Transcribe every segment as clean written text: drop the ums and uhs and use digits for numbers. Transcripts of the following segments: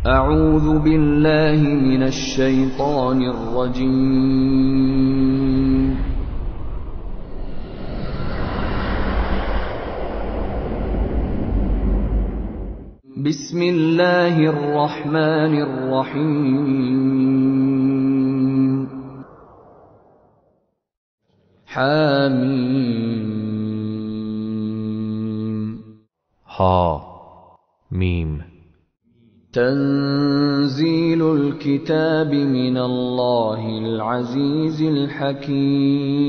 اعوذ بالله من الشیطان الرجیم. بسم الله الرحمن الرحیم. حمیم. ها میم. تنزیل الكتاب من الله العزیز الحکیم.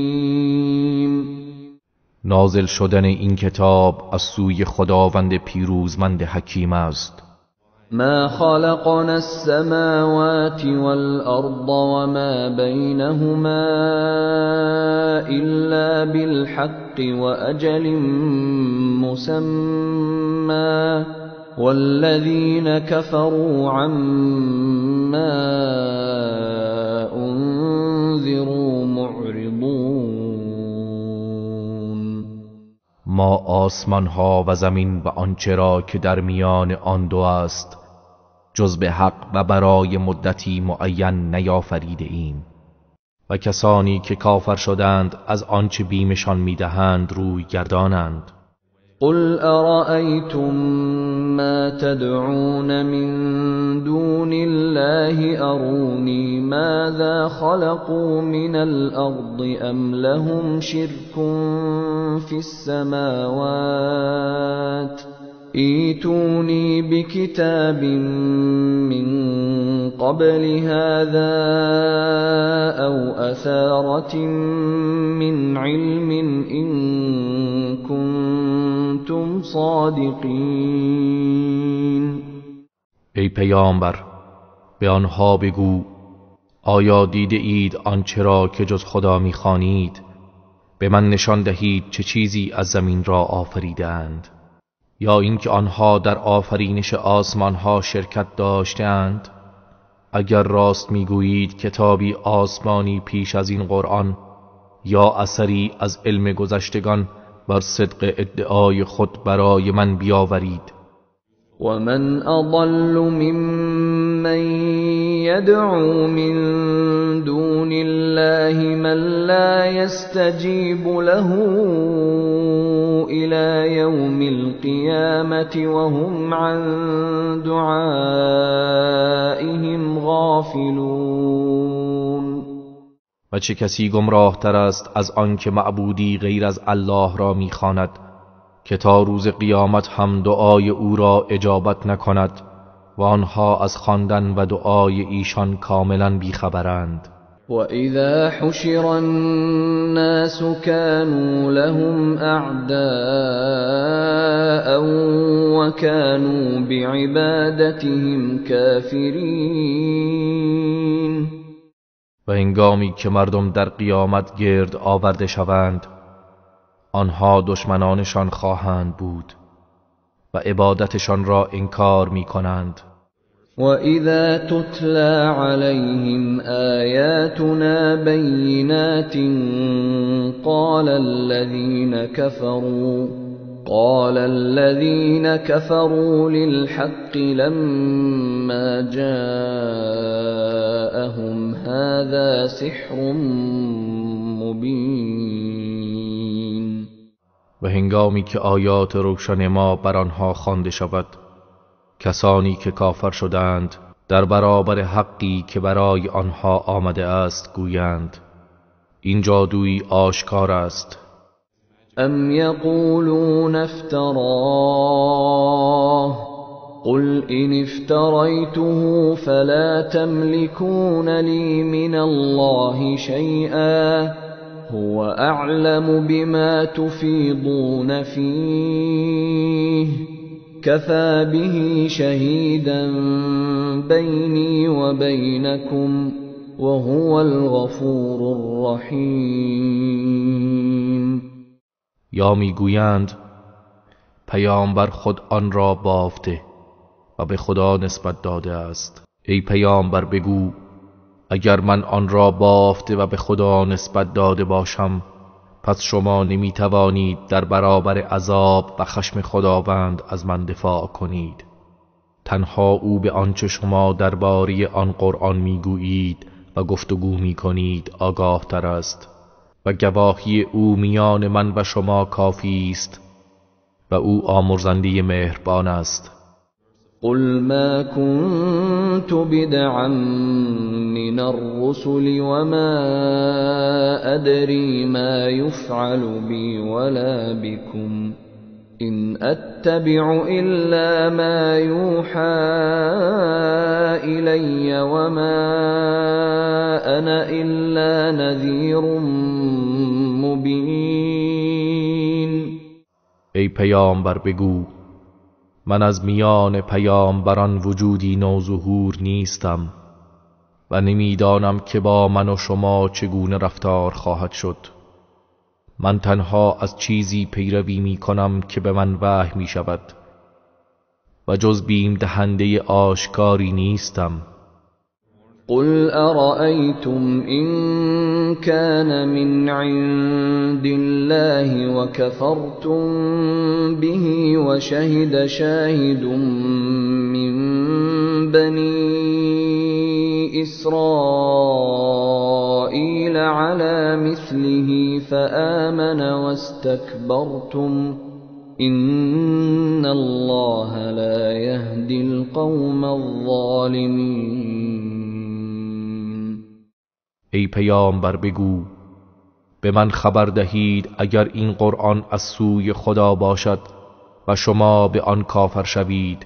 نازل شدن این کتاب از سوی خداوند پیروزمند حکیم است. ما خلقنا السماوات والأرض وما بينهما إلا بالحق وأجل مسمى والذين كفروا عما أنذروا معرضون. ما آسمان ها و زمین و آنچه را که در میان آن دو است جز به حق و برای مدتی معین نیافریده ایم و کسانی که کافر شدند از آنچه بیمشان میدهند روی گردانند. قل أرأيتم ما تدعون من دون الله أروني ماذا خلقوا من الأرض أم لهم شرك في السماوات ائتوني بكتاب من قبل هذا أو أثارة من علم إن كنتم صادقین. ای پیامبر به آنها بگو آیا دیده اید آنچه را که جز خدا می‌خوانید؟ به من نشان دهید چه چیزی از زمین را آفریدند، یا اینکه آنها در آفرینش آسمانها شرکت داشتند؟ اگر راست میگویید کتابی آسمانی پیش از این قرآن یا اثری از علم گذشتگان بر صدق ادعای خود برای من بیاورید. و من اضل ممن یدعو من دون الله من لا يستجيب له الى يوم القيامة وهم عن دعائهم غافلون. و چه کسی گمراه تر است از آن که معبودی غیر از الله را میخواند که تا روز قیامت هم دعای او را اجابت نکند و آنها از خواندن و دعای ایشان کاملا بیخبرند. و اذا حشر الناس كانوا لهم اعداء و كانوا بعبادتهم كافرین. و هنگامی که مردم در قیامت گرد آورده شوند آنها دشمنانشان خواهند بود و عبادتشان را انکار می کنند. و اذا تتلى عليهم آیاتنا بینات قال الذين كفروا للحق لما جاءهم هذا سحر مبين. و هنگامی که آیات روشن ما بر آنها خوانده شود کسانی که کافر شدند در برابر حقی که برای آنها آمده است گویند این جادویی آشکار است. ام یقولون افتراه قل ان افتریته فلا تملكون لي من الله شيئا هو اعلم بما تفيضون فيه كفى به شهيدا بيني وبينكم وهو الغفور الرحيم. یا میگویند پیامبر خود آن را بافته و به خدا نسبت داده است. ای پیامبر بگو اگر من آن را بافته و به خدا نسبت داده باشم پس شما نمیتوانید در برابر عذاب و خشم خداوند از من دفاع کنید. تنها او به آنچه شما درباره آن قرآن میگویید و گفتگو میکنید آگاه تر است و گواهی او میان من و شما کافی است و او آمرزنده مهربان است. قل ما كنت بدعا من الرسل وما أدري ما يفعل بي ولا بكم إن أتبع إلا ما يوحى إلي وما أنا إلا نذير مبين. ای پیامبر بگو من از میان پیامبران وجودی نوظهور نیستم و نمیدانم که با من و شما چگونه رفتار خواهد شد. من تنها از چیزی پیروی می کنم که به من وحی می شود و جز بیم دهنده آشکاری نیستم. قل أرأيتم إن كان من عند الله وكفرتم به وشهد شاهد من بني إسرائيل على مثله فآمن واستكبرتم إن الله لا يهدي القوم الظالمين. ای پیامبر بگو به من خبر دهید اگر این قرآن از سوی خدا باشد و شما به آن کافر شوید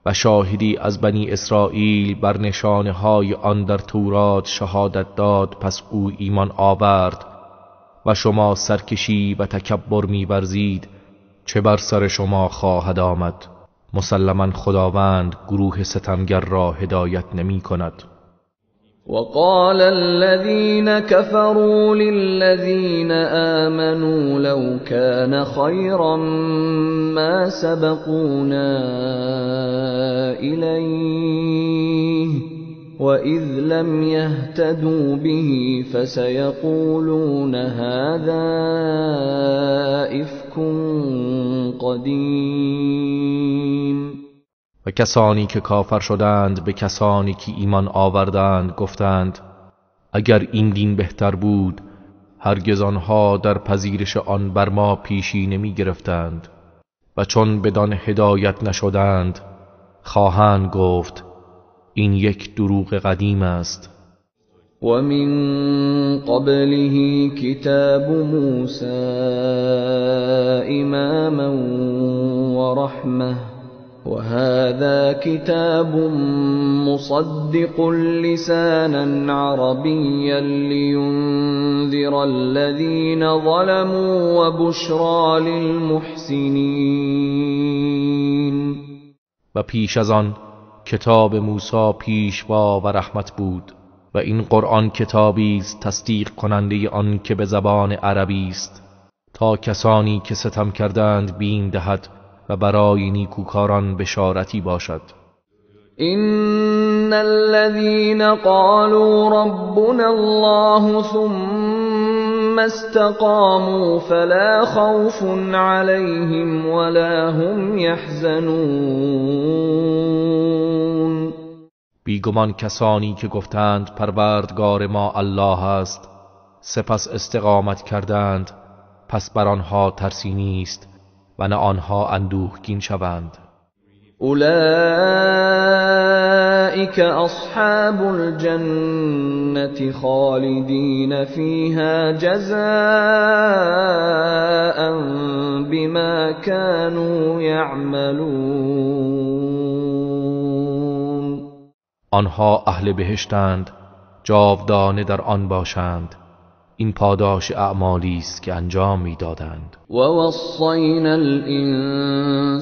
و شاهدی از بنی اسرائیل بر نشانه های آن در تورات شهادت داد پس او ایمان آورد و شما سرکشی و تکبر می‌ورزید چه بر سر شما خواهد آمد؟ مسلماً خداوند گروه ستمگر را هدایت نمی کند. وقال الذين كفروا للذين آمنوا لو كان خيرا ما سبقونا إليه وإذ لم يهتدوا به فسيقولون هذا إفك قديم. و کسانی که کافر شدند به کسانی که ایمان آوردند گفتند اگر این دین بهتر بود هرگز آنها در پذیرش آن بر ما پیشی نمی گرفتند و چون بدان هدایت نشدند خواهند گفت این یک دروغ قدیم است. ومن قبله كتاب موسى إماما ورحمة وهذا كتاب مصدق لسانا عربيا لينذر الذين ظلموا وبشرى للمحسنين. و پیش از آن کتاب موسی پیشوا و رحمت بود و این قرآن کتابی است تصدیق کننده آن که به زبان عربی است تا کسانی که ستم کردند بیم دهد و برای نیکوکاران بشارتی باشد. إن الذين قالوا ربنا الله ثم استقاموا فلا خوف عليهم ولا هم يحزنون. بیگمان کسانی که گفتند پروردگار ما الله است سپس استقامت کردند پس بر آنها ترسی نیست و نه آنها اندوهگین شوند. أولئك أصحاب الجنة خالدين فيها جزاء بما كانوا يعملون. آنها اهل بهشتند جاودانه در آن باشند این پاداش اعمالی است که انجام میدادند. ووصينا الإنسان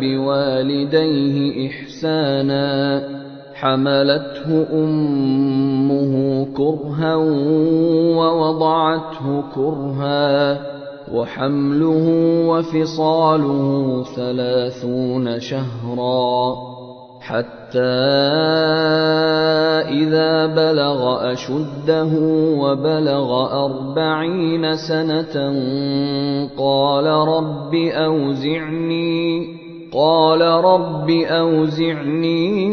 بوالديه إحسانا حملته أمه كرها ووضعته كرها وحمله وفصاله 30 شهرا حتى إذا بلغ أشده وبلغ 40 سنة قال رب قال رب أوزعني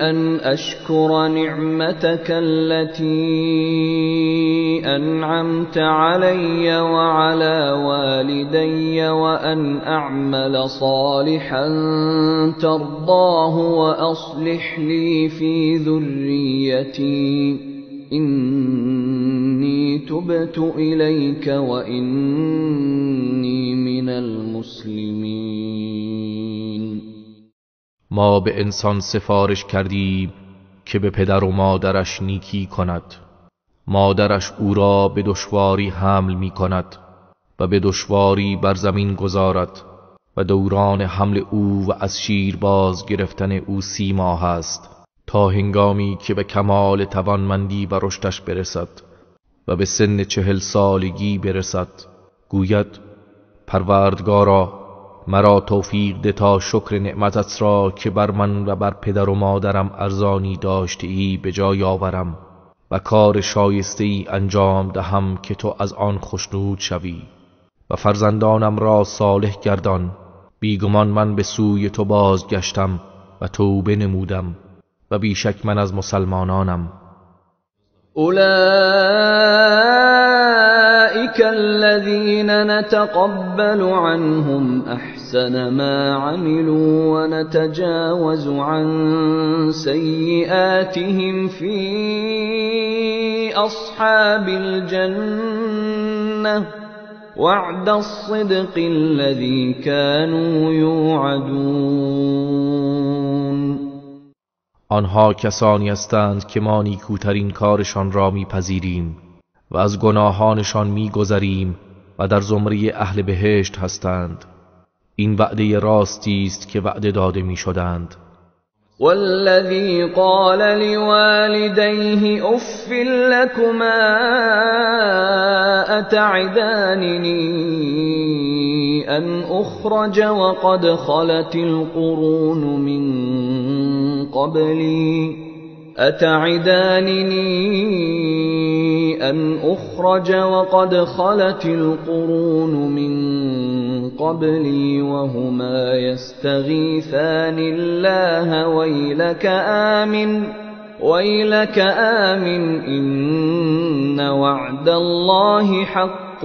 أن أشكر نعمتك التي أنعمت علي وعلى والدي وأن أعمل صالحا ترضاه وأصلح لي في ذريتي إني تبت إليك وإني من المسلمين. ما به انسان سفارش کردیم که به پدر و مادرش نیکی کند. مادرش او را به دشواری حمل می کند و به دشواری بر زمین گذارد و دوران حمل او و از شیر باز گرفتن او 30 ماه است تا هنگامی که به کمال توانمندی و رشدش برسد و به سن 40 سالگی برسد. گوید پروردگارا مرا توفیق ده تا شکر نعمتت را که بر من و بر پدر و مادرم ارزانی داشته ای به جای آورم و کار شایسته ای انجام دهم که تو از آن خوشنود شوی و فرزندانم را صالح گردان. بیگمان من به سوی تو بازگشتم و توبه نمودم و بیشک من از مسلمانانم. أولئك الذين نتقبل عنهم أحسن ما عملوا ونتجاوز عن سيئاتهم في أصحاب الجنة وعد الصدق الذي كانوا يوعدون. آنها کسانی هستند که ما نیکوترین کارشان را میپذیریم و از گناهانشان میگذریم و در زمره اهل بهشت هستند. این وعده راستی است که وعده داده میشدند. والذي قال لوالديه أف لكما أتعدانني أن أخرج وقد خلت القرون من قبلي أتعدانني أن أخرج وقد خلت القرون من قبلي وهما يستغيثان الله ويلك آمن إن وعد الله حق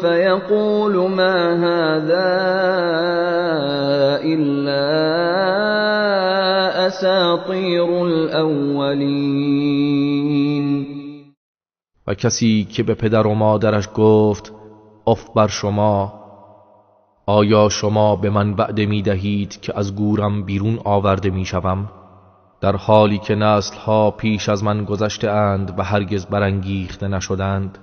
فيقول ما هذا إلا أساطير الأولين. و کسی که به پدر و مادرش گفت اف بر شما، آیا شما به من وعده می دهید که از گورم بیرون آورده می شوم در حالی که نسلها پیش از من گذشته اند و هرگز برانگیخته نشدند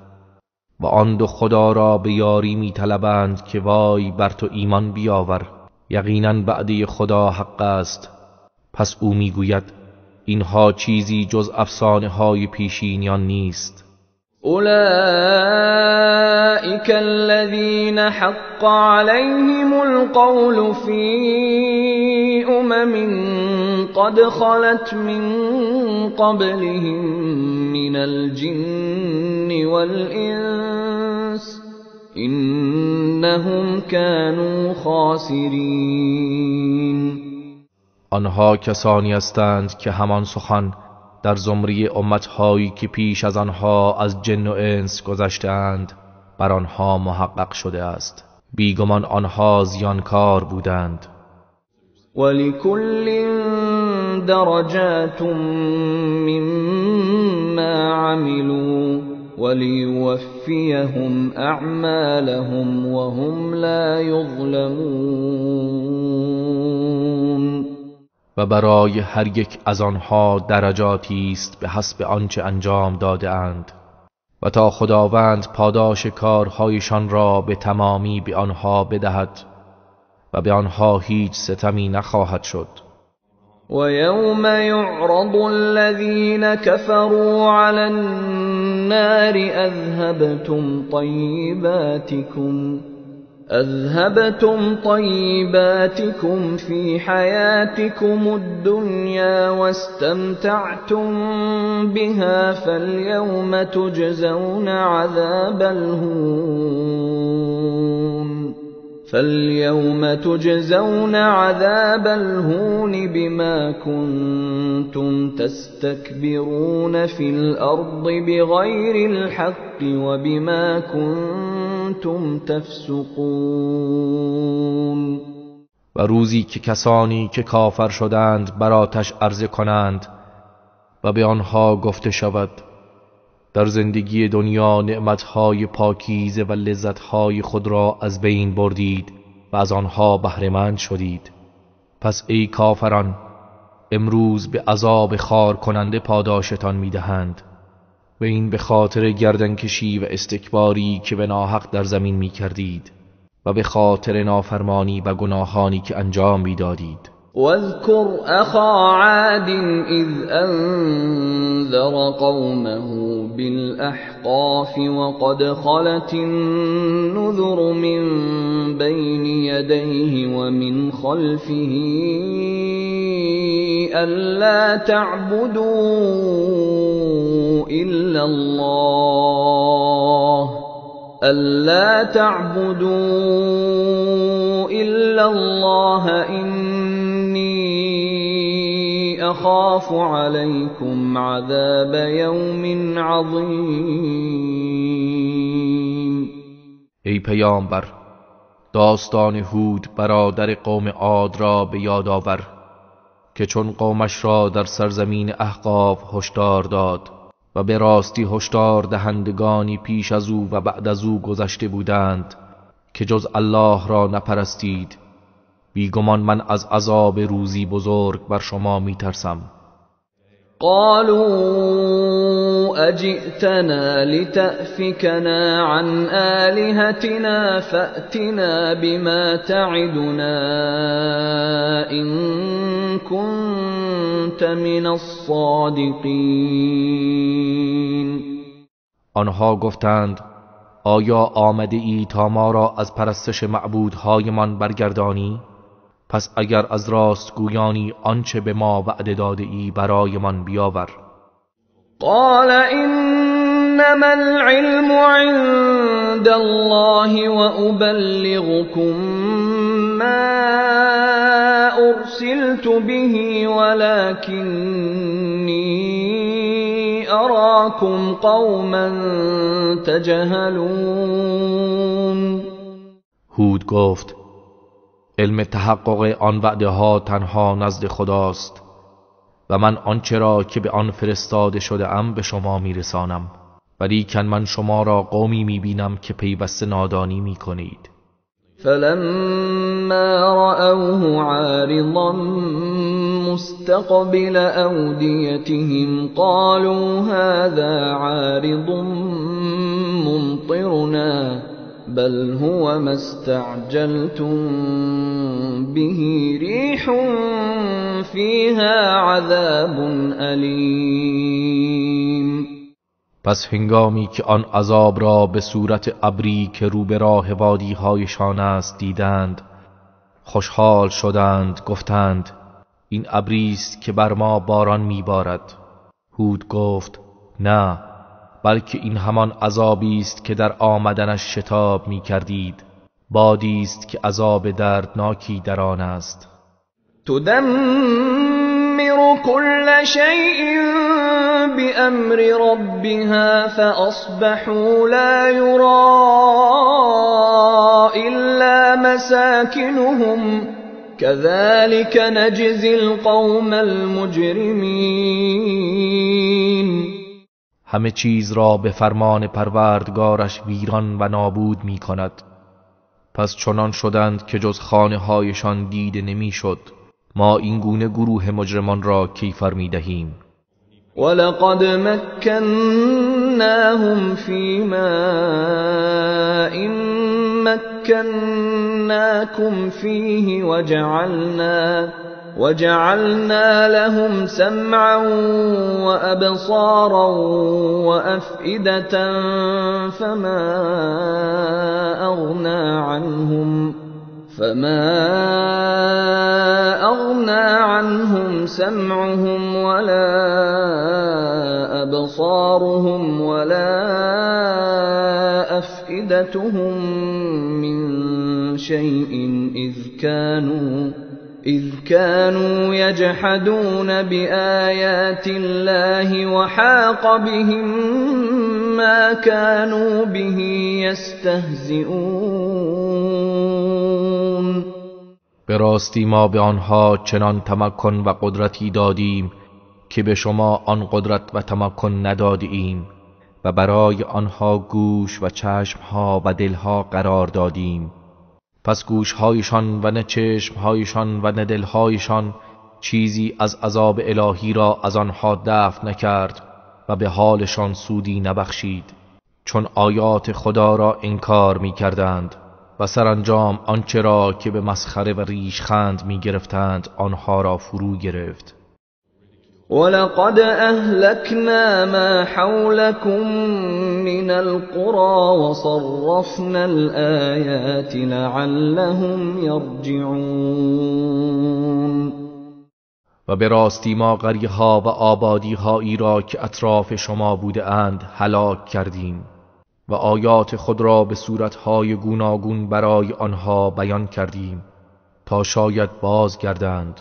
و آن دو خدا را به یاری می طلبند که وای بر تو ایمان بیاور، یقینا وعده خدا حق است. پس او می گوید اینها چیزی جز افسانه های پیشینیان نیست. أولئك الذين حق عليهم القول في قد خلت من قبلهم من الجن والإنس إنهم كانوا خاسرين. آنها کسانی هستند که همان سخن در زمره امتهایی که پیش از آنها از جن و انس گذشته‌اند بر آنها محقق شده است. بیگمان آنها زیانکار بودند. ولكل درجات مما عملوا وليوفيهم أعمالهم وهم لا يظلمون. و برای هر یک از آنها درجاتی است به حسب آنچه انجام داده اند و تا خداوند پاداش کارهایشان را به تمامی به آنها بدهد و به آنها هیچ ستمی نخواهد شد. ويوم يعرض الذين كفروا على النار أذهبتم طيباتكم في حياتكم الدنيا واستمتعتم بها فاليوم تجزون عذاب الهون فَالْيَوْمَ تُجْزَوْنَ عَذَابَ الْهُونِ بِمَا كُنتُمْ تَسْتَكْبِرُونَ فِي الْأَرْضِ بِغَيْرِ الْحَقِّ وَبِمَا كُنتُمْ تَفْسُقُونَ. و روزی که کسانی که کافر شدند بر آتش عرضه کنند و به آنها گفته شود در زندگی دنیا نعمتهای پاکیزه و لذتهای خود را از بین بردید و از آنها بهره‌مند شدید، پس ای کافران امروز به عذاب خار کننده پاداشتان میدهند و این به خاطر گردنکشی و استکباری که به ناحق در زمین میکردید و به خاطر نافرمانی و گناهانی که انجام میدادید. واذكر أخا عاد إذ أنذر قومه بالأحقاف وقد خلت النذر من بين يديه ومن خلفه ألا تعبدوا إلا الله إني أخاف عليكم عذاب يوم عظيم. ای پیامبر، داستان هود برادر قوم عاد را به یاد آور که چون قومش را در سرزمین احقاف هشدار داد و به راستی هشدار دهندگانی پیش از او و بعد از او گذشته بودند که جز الله را نپرستید، بیگمان من از عذاب روزی بزرگ بر شما میترسم. قالوا أجئتنا لتأفكنا عن آلهتنا فأتنا بما تعدنا إن كنت من الصادقين. آنها گفتند آیا آمده ای تا ما را از پرستش معبودهایمان برگردانی؟ پس اگر از راست گویانی آنچه به ما وعده داده ای برایمان بیاور. قال انما العلم عند الله وأبلغكم ما أرسلت به ولكني أراكم قوما تجهلون. هود گفت علم تحقق آن وعده ها تنها نزد خداست و من آنچه را که به آن فرستاده شده ام به شما میرسانم، ولیکن من شما را قومی میبینم که پیوسته نادانی میکنید. فلما رأوه عارضا مستقبل أوديتهم قالوا هذا عارض ممطرنا بل هو ما استعجلتم به ريح فيها عذاب أليم. پس هنگامی که آن عذاب را به صورت ابری که رو به راه وادی‌هایشان است دیدند، خوشحال شدند، گفتند این ابری است که بر ما باران میبارد. هود گفت نه، بلکه این همان عذابی است که در آمدنش شتاب می‌کردید، بادی است که عذاب دردناکی در آن است. تدمر كل شيء بأمر ربها فأصبحوا لا يرى إلا مساكنهم كذلك نجزي القوم المجرمين. همه چیز را به فرمان پروردگارش ویران و نابود می کند. پس چنان شدند که جز خانه هایشان دیده نمی شد. ما این گونه گروه مجرمان را کیفر می دهیم. ولقد مكناهم في ماء مكناكم فيه وجعلنا لهم سمعا وأبصارا وأفئدة فما أغنى عنهم سمعهم ولا أبصارهم ولا أفئدتهم من شيء إذ كانوا يجحدون بآيات الله وحاق بهم ما كانوا به يستهزئون. به راستی ما به آنها چنان تمکن و قدرتی دادیم که به شما آن قدرت و تمکن ندادیم و برای آنها گوش و چشمها و دلها قرار دادیم. پس گوشهایشان و نه چشمهایشان و نه دلهایشان چیزی از عذاب الهی را از آنها دفع نکرد و به حالشان سودی نبخشید، چون آیات خدا را انکار می کردند و سرانجام آنچه را که به مسخره و ریشخند می گرفتند آنها را فرو گرفت. ولقد أهلكنا ما حولكم من القرى وصرفنا الآيات لعلهم يرجعون. و به راستی ما قریه‌ها و آبادی‌هایی را که اطراف شما بوده اند هلاک کردیم و آیات خود را به صورت‌های گوناگون برای آنها بیان کردیم تا شاید بازگردند.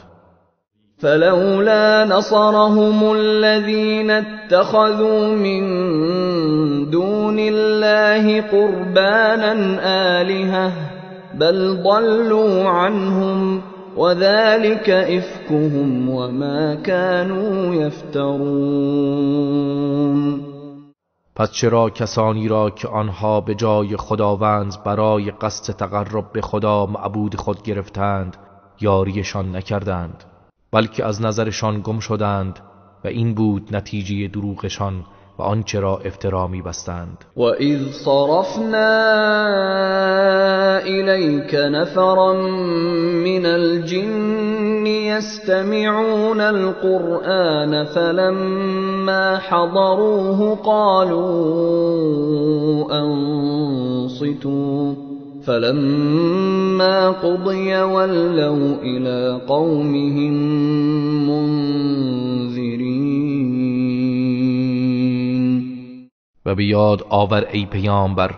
فلولا نصرهم الذين اتخذوا من دون الله قربانا آلهة بل ضلوا عنهم وذلك إفكهم وما كانوا يفترون. پس چرا کسانی را که آنها به جای خداوند برای قصد تقرب به خدا معبود خود گرفتند یاریشان نکردند، بلکه از نظرشان گم شدند و این بود نتیجه دروغشان و آنچه را افترا می بستند. و اذ صرفنا الیک نفرا من الجن یستمعون القرآن فلما حضروه قالوا انصتوا فلما قضي ولوا إلى قومهم منذرين. و به یاد آور ای پیامبر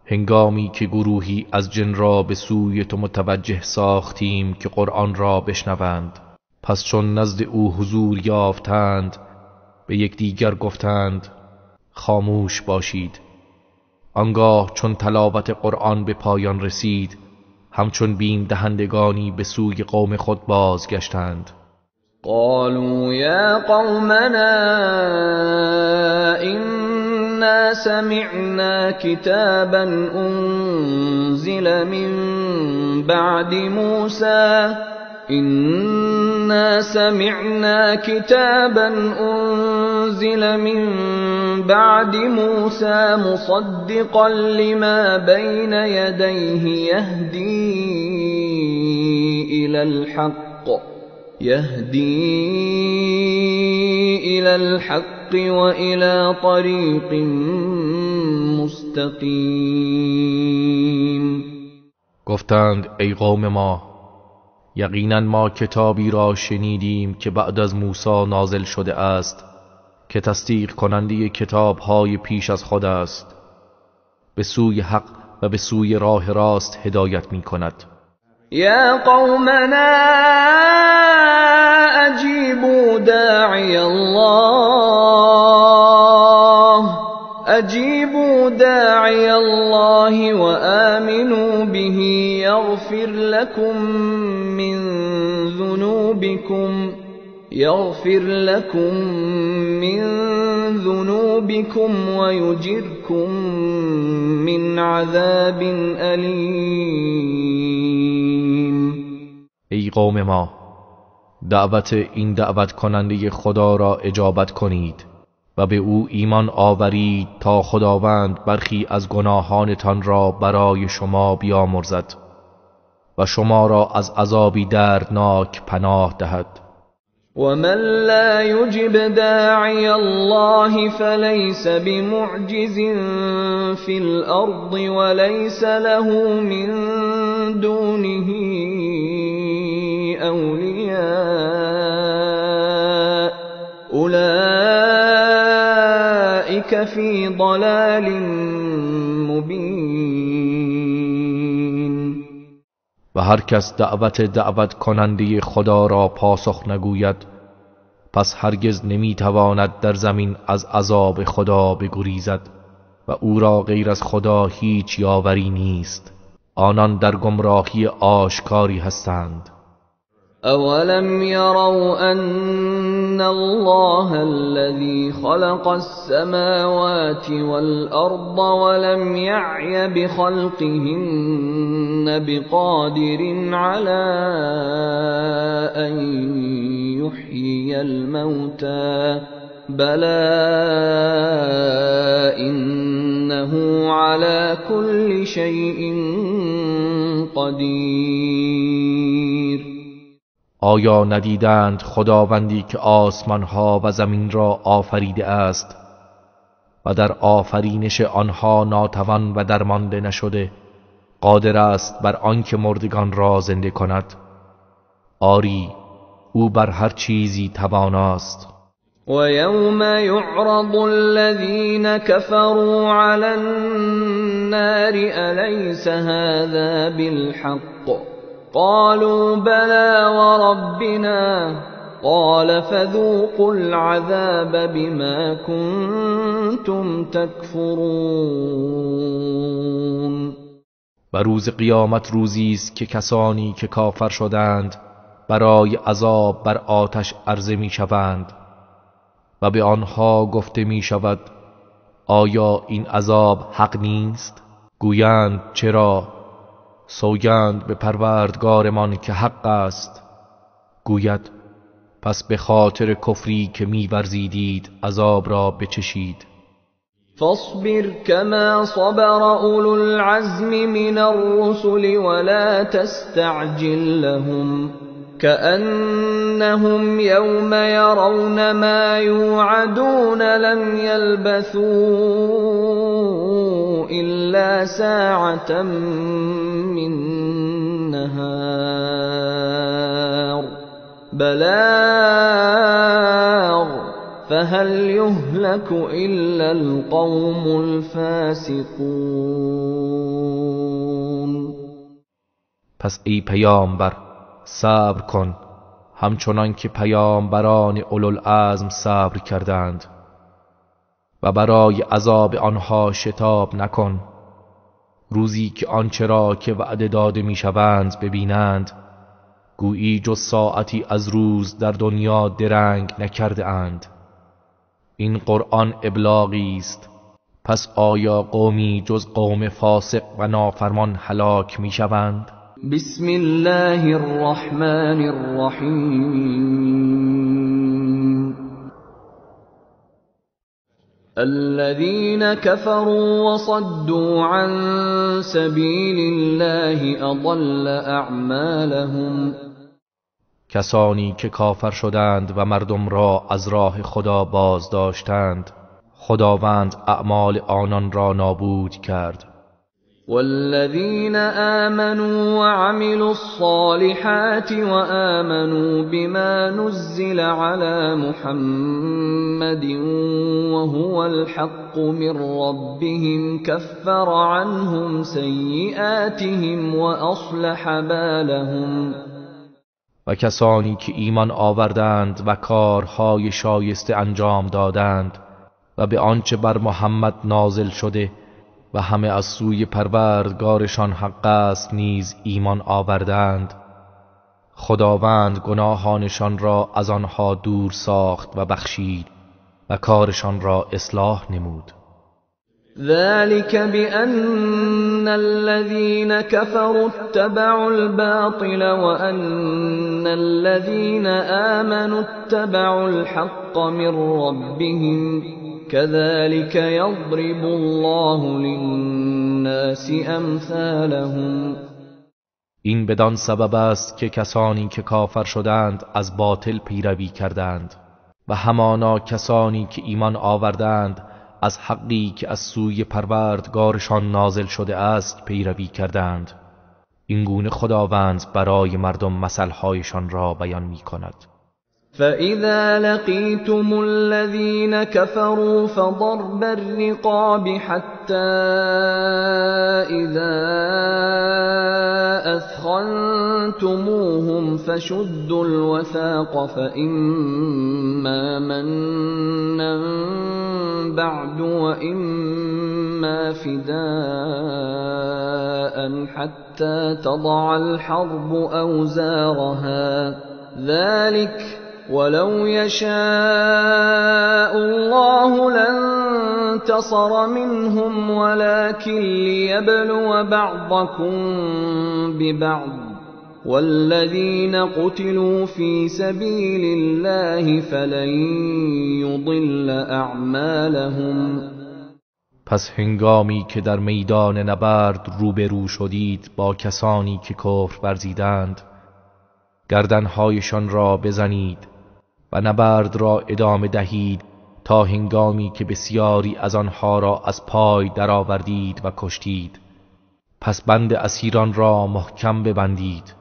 هنگامی که گروهی از جن را به سوی تو متوجه ساختیم که قرآن را بشنوند، پس چون نزد او حضور یافتند به یکدیگر گفتند خاموش باشید. آنگاه چون تلاوت قرآن به پایان رسید همچون بیم دهندگانی به سوی قوم خود بازگشتند. قالوا یا قومنا إنا سمعنا كتابا أنزل من بعد موسى إنا سمعنا كتابا أنزل من بعد موسى مصدقا لما بين يديه يهدي إلى الحق وإلى طريق مستقيم. گفتند ای قوم ما یقینا ما کتابی را شنیدیم که بعد از موسی نازل شده است که تصدیق کننده کتاب‌های پیش از خود است، به سوی حق و به سوی راه راست هدایت می‌کند. یا قومنا اجیبوا داعی الله وآمنوا به يغفر لكم من ذنوبكم ويجركم من عذاب أليم. ای قوم ما دعوت این دعوت کننده خدا را اجابت کنید و به او ایمان آورید تا خداوند برخی از گناهانتان را برای شما بیامرزد و شما را از عذابی دردناک پناه دهد. ومن لا يجب داعي الله فليس بمعجز في الأرض وليس له من دونه أولياء أولئك في ضلال مبين. و هر کس دعوت کننده خدا را پاسخ نگوید پس هرگز نمیتواند در زمین از عذاب خدا بگریزد و او را غیر از خدا هیچ یاوری نیست. آنان در گمراهی آشکاری هستند. أولم يروا أن الله الذي خلق السماوات والأرض ولم يعي بخلقهن بقادر على أن يحيي الموتى بلى إنه على كل شيء قدير. آیا ندیدند خداوندی که آسمانها و زمین را آفریده است و در آفرینش آنها ناتوان و درمانده نشده، قادر است بر آنکه مردگان را زنده کند؟ آری، او بر هر چیزی تواناست. وَيَوْمَ يُعْرَضُ الَّذِينَ كَفَرُوا عَلَى النَّارِ أَلَيْسَ هَذَا بِالْحَقِّ قالوا بلى وربنا قال فذوقوا العذاب بما كنتم تكفرون. و روز قیامت روزی است که کسانی که کافر شدند برای عذاب بر آتش عرضه می شوند و به آنها گفته می شود آیا این عذاب حق نیست؟ گویند چرا؟ سوگند به پروردگارمان که حق است. گوید پس به خاطر کفری که می‌ورزیدید عذاب را بچشید. فاصبر كما صبر أولو العزم من الرسل ولا تستعجل لهم كأنهم يوم يرون ما يوعدون لم يلبثوا إلا ساعة من نهار بلاغ فهل يهلك إلا القوم الفاسقون. پس ای پیامبر صبر کن همچنان که پیامبران اولوالعزم صبر کردند و برای عذاب آنها شتاب نکن. روزی که آنچه را که وعده داده میشوند ببینند گویی جز ساعتی از روز در دنیا درنگ نکرده اند. این قرآن ابلاغی است. پس آیا قومی جز قوم فاسق و نافرمان هلاک میشوند؟ بسم الله الرحمن الرحیم. الذين كفروا وصدوا عن سبيل الله أضل أعمالهم. کسانی که کافر شدند و مردم را از راه خدا باز داشتند خداوند اعمال آنان را نابود کرد. والذين آمنوا وعملوا الصالحات وآمنوا بما نزل على محمد وهو الحق من ربهم كفر عنهم سيئاتهم وأصلح بالهم. و کسانی که ایمان آوردند و کارهای شایسته انجام دادند و به آنچه بر محمد نازل شده و همه از سوی پروردگارشان حق است نیز ایمان آوردند، خداوند گناهانشان را از آنها دور ساخت و بخشید و کارشان را اصلاح نمود. ذلك بأن الذين كفروا اتبعوا الباطل وأن الذين آمنوا اتبعوا الحق من ربهم كذلك يضرب الله للناس امثالهم. این بدان سبب است که کسانی که کافر شدند از باطل پیروی کردند و همانا کسانی که ایمان آوردند از حقی که از سوی پروردگارشان نازل شده است پیروی کردند. این گونه خداوند برای مردم مثل‌هایشان را بیان می کند. فَإِذَا لَقِيتُمُ الَّذِينَ كَفَرُوا فَضَرْبَ الرِّقَابِ حَتَّى إِذَا أثخنتموهم فشدوا الوثاق فإما منا بعد وإما فداء حتى تضع الحرب أوزارها ذلك ولو يشاء الله لانتصر منهم ولكن ليبلو بعضكم ببعض والذين قتلوا في سبيل الله فلن يضل أعمالهم. پس هنگامی که در میدان نبرد روبرو شدید با کسانی که کفر ورزیدند گردنهایشان را بزنید و نبرد را ادامه دهید تا هنگامی که بسیاری از آنها را از پای درآوردید و کشتید. پس بند اسیران را محکم ببندید.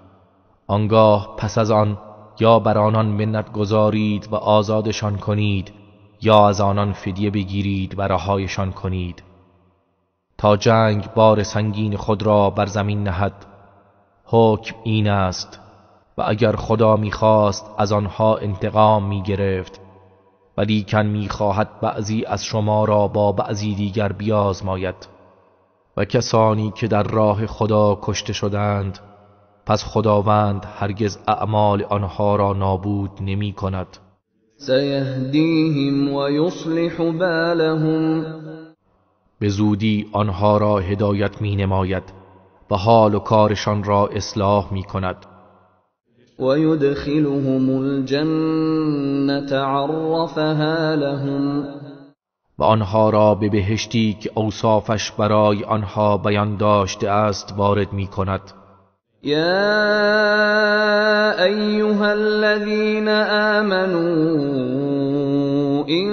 آنگاه پس از آن یا بر آنان منت گذارید و آزادشان کنید یا از آنان فدیه بگیرید و رهایشان کنید تا جنگ بار سنگین خود را بر زمین نهد. حکم این است و اگر خدا می‌خواست از آنها انتقام می‌گرفت ولیکن می‌خواهد بعضی از شما را با بعضی دیگر بیازماید. و کسانی که در راه خدا کشته شدند پس خداوند هرگز اعمال آنها را نابود نمی‌کند. سيهديهم ويصلح بالهم به زودی آنها را هدایت می‌نماید و حال و کارشان را اصلاح می‌کند. ويدخلهم الجنة عرفها لهم و آنها را به بهشتی که اوصافش برای آنها بیان داشته است وارد می‌کند. يا أيها الذين آمنوا إن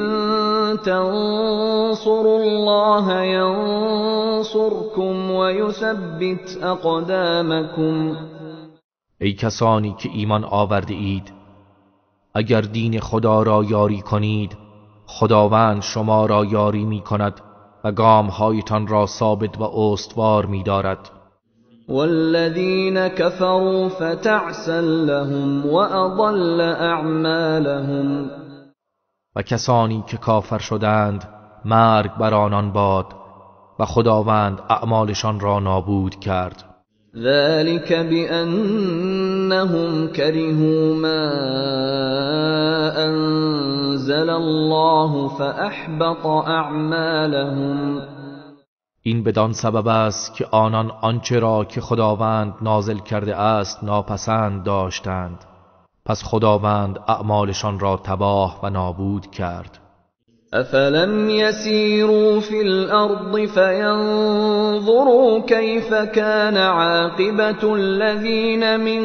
تنصروا الله ينصركم ويثبت أقدامكم. ای کسانی که ایمان آورده اید اگر دین خدا را یاری کنید خداوند شما را یاری می کند و گامهایتان را ثابت و استوار می دارد. والذين كفروا فتعسا لهم وأضل أعمالهم. و کسانی که کافر شدند مرگ بر آنان باد و خداوند اعمالشان را نابود کرد. ذلك بأنهم كرهوا ما أنزل الله فأحبط أعمالهم. این بدان سبب است که آنان آنچه را که خداوند نازل کرده است ناپسند داشتند پس خداوند اعمالشان را تباه و نابود کرد. أفلم يسيروا في الأرض فينظروا كيف كان عاقبة الذين من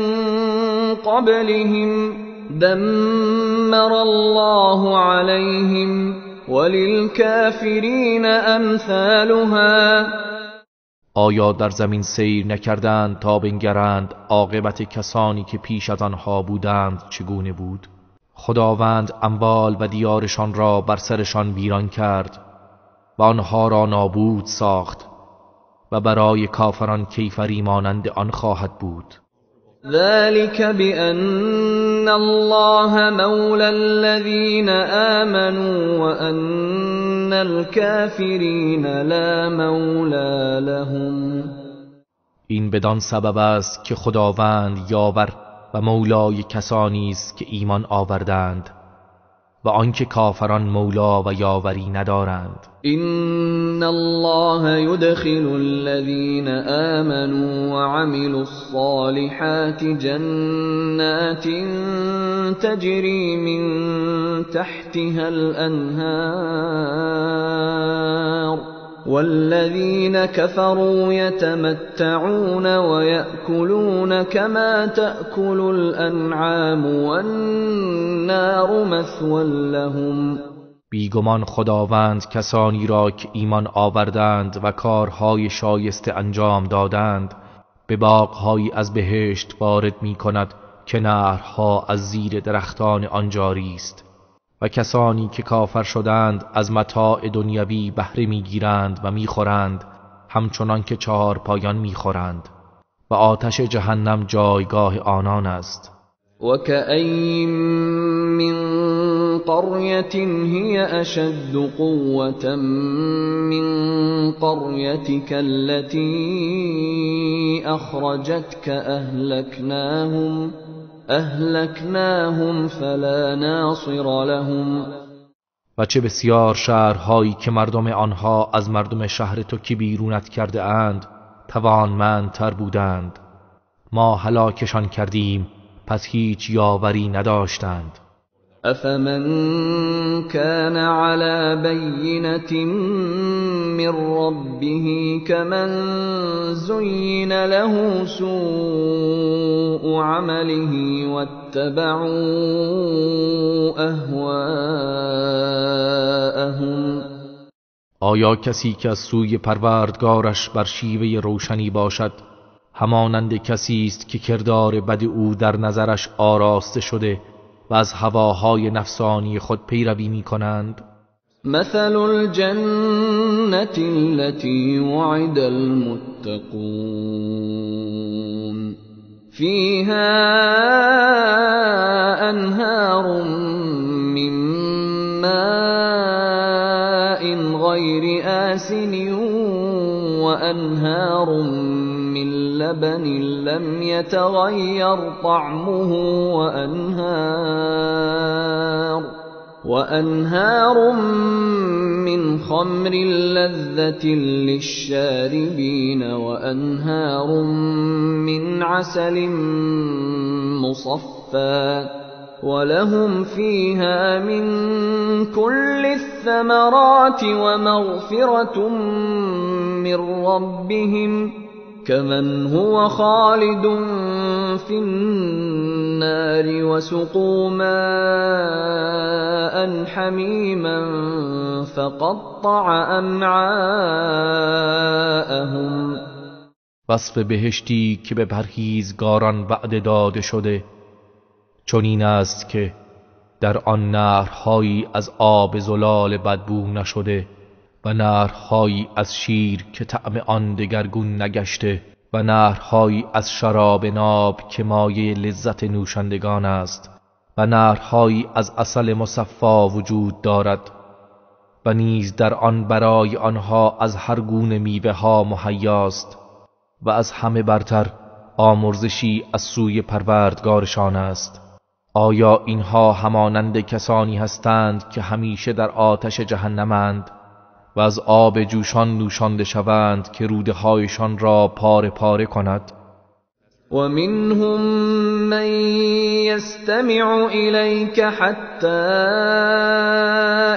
قبلهم دمر الله عليهم وللكافرين أمثالها. آیا در زمین سیر نکردند تا بنگرند عاقبت کسانی که پیش از آنها بودند چگونه بود؟ خداوند اموال و دیارشان را بر سرشان ویران کرد و آنها را نابود ساخت و برای کافران کیفری مانند آن خواهد بود. ذلك بأن الله مولى الذين آمنوا وأن الكافرين لا مولى لهم. این بدان سبب است که خداوند یاور و مولای کسانی است که ایمان آوردند و آنکه کافران مولا و یاوری ندارند. إن الله يدخل الذين آمنوا وعملوا الصالحات جنات تجري من تحتها الأنهار والذين كفروا يتمتعون ويأكلون كما تأكل الأنعام والنار مثوى لهم. بیگمان خداوند کسانی را که ایمان آوردند و کارهای شایسته انجام دادند به باغ‌هایی از بهشت وارد می کند که نهرها از زیر درختان آن جاری است و کسانی که کافر شدند از متاع دنیوی بهره میگیرند و میخورند همچنان که چهار پایان میخورند. و آتش جهنم جایگاه آنان است. وكأين من قرية هي أشد قوة من قريتك التي أخرجتك أهلكناهم فلا ناصر لهم. و چه بسیار شهرهایی که مردم آنها از مردم شهر تو که بیرونت کرده اند توانمندتر بودند، ما هلاکشان کردیم پس هیچ یاوری نداشتند. أفمن كان على بينة من ربه كمن زين له سوء عمله واتبعوا أهواءهم. آیا کسی که از سوی پروردگارش بر شیوه روشنی باشد همانند کسی است که کردار بد او در نظرش آراسته شده و از هواهای نفسانی خود پیروی می کنند؟ مثل الجنة التي وعد المتقون فيها أنهار من ماء غير آسن وأنهار من لبن لم يتغير طعمه وأنهار من خمر لذة للشاربين وأنهار من عسل مصفى ولهم فيها من كل الثمرات ومغفرة من ربهم كمن هو خالد في النار وسقوا ماء حميما فقطع أمعاءهم. وصف بهشتی که به پرهیزگاران وعده داده شده چنین است که در آن نهرهایی از آب زلال بدبو نشده و نهرهایی از شیر که طعم آن دگرگون نگشته و نهرهایی از شراب ناب که مایه لذت نوشندگان است و نهرهایی از عسل مصفا وجود دارد و نیز در آن برای آنها از هر گونه میوه ها مهیاست و از همه برتر آمرزشی از سوی پروردگارشان است. آیا اینها همانند کسانی هستند که همیشه در آتش جهنمند و از آب جوشان نوشانده شوند که روده هایشان را پاره پاره کند؟ ومنهم من يستمع إليك حتى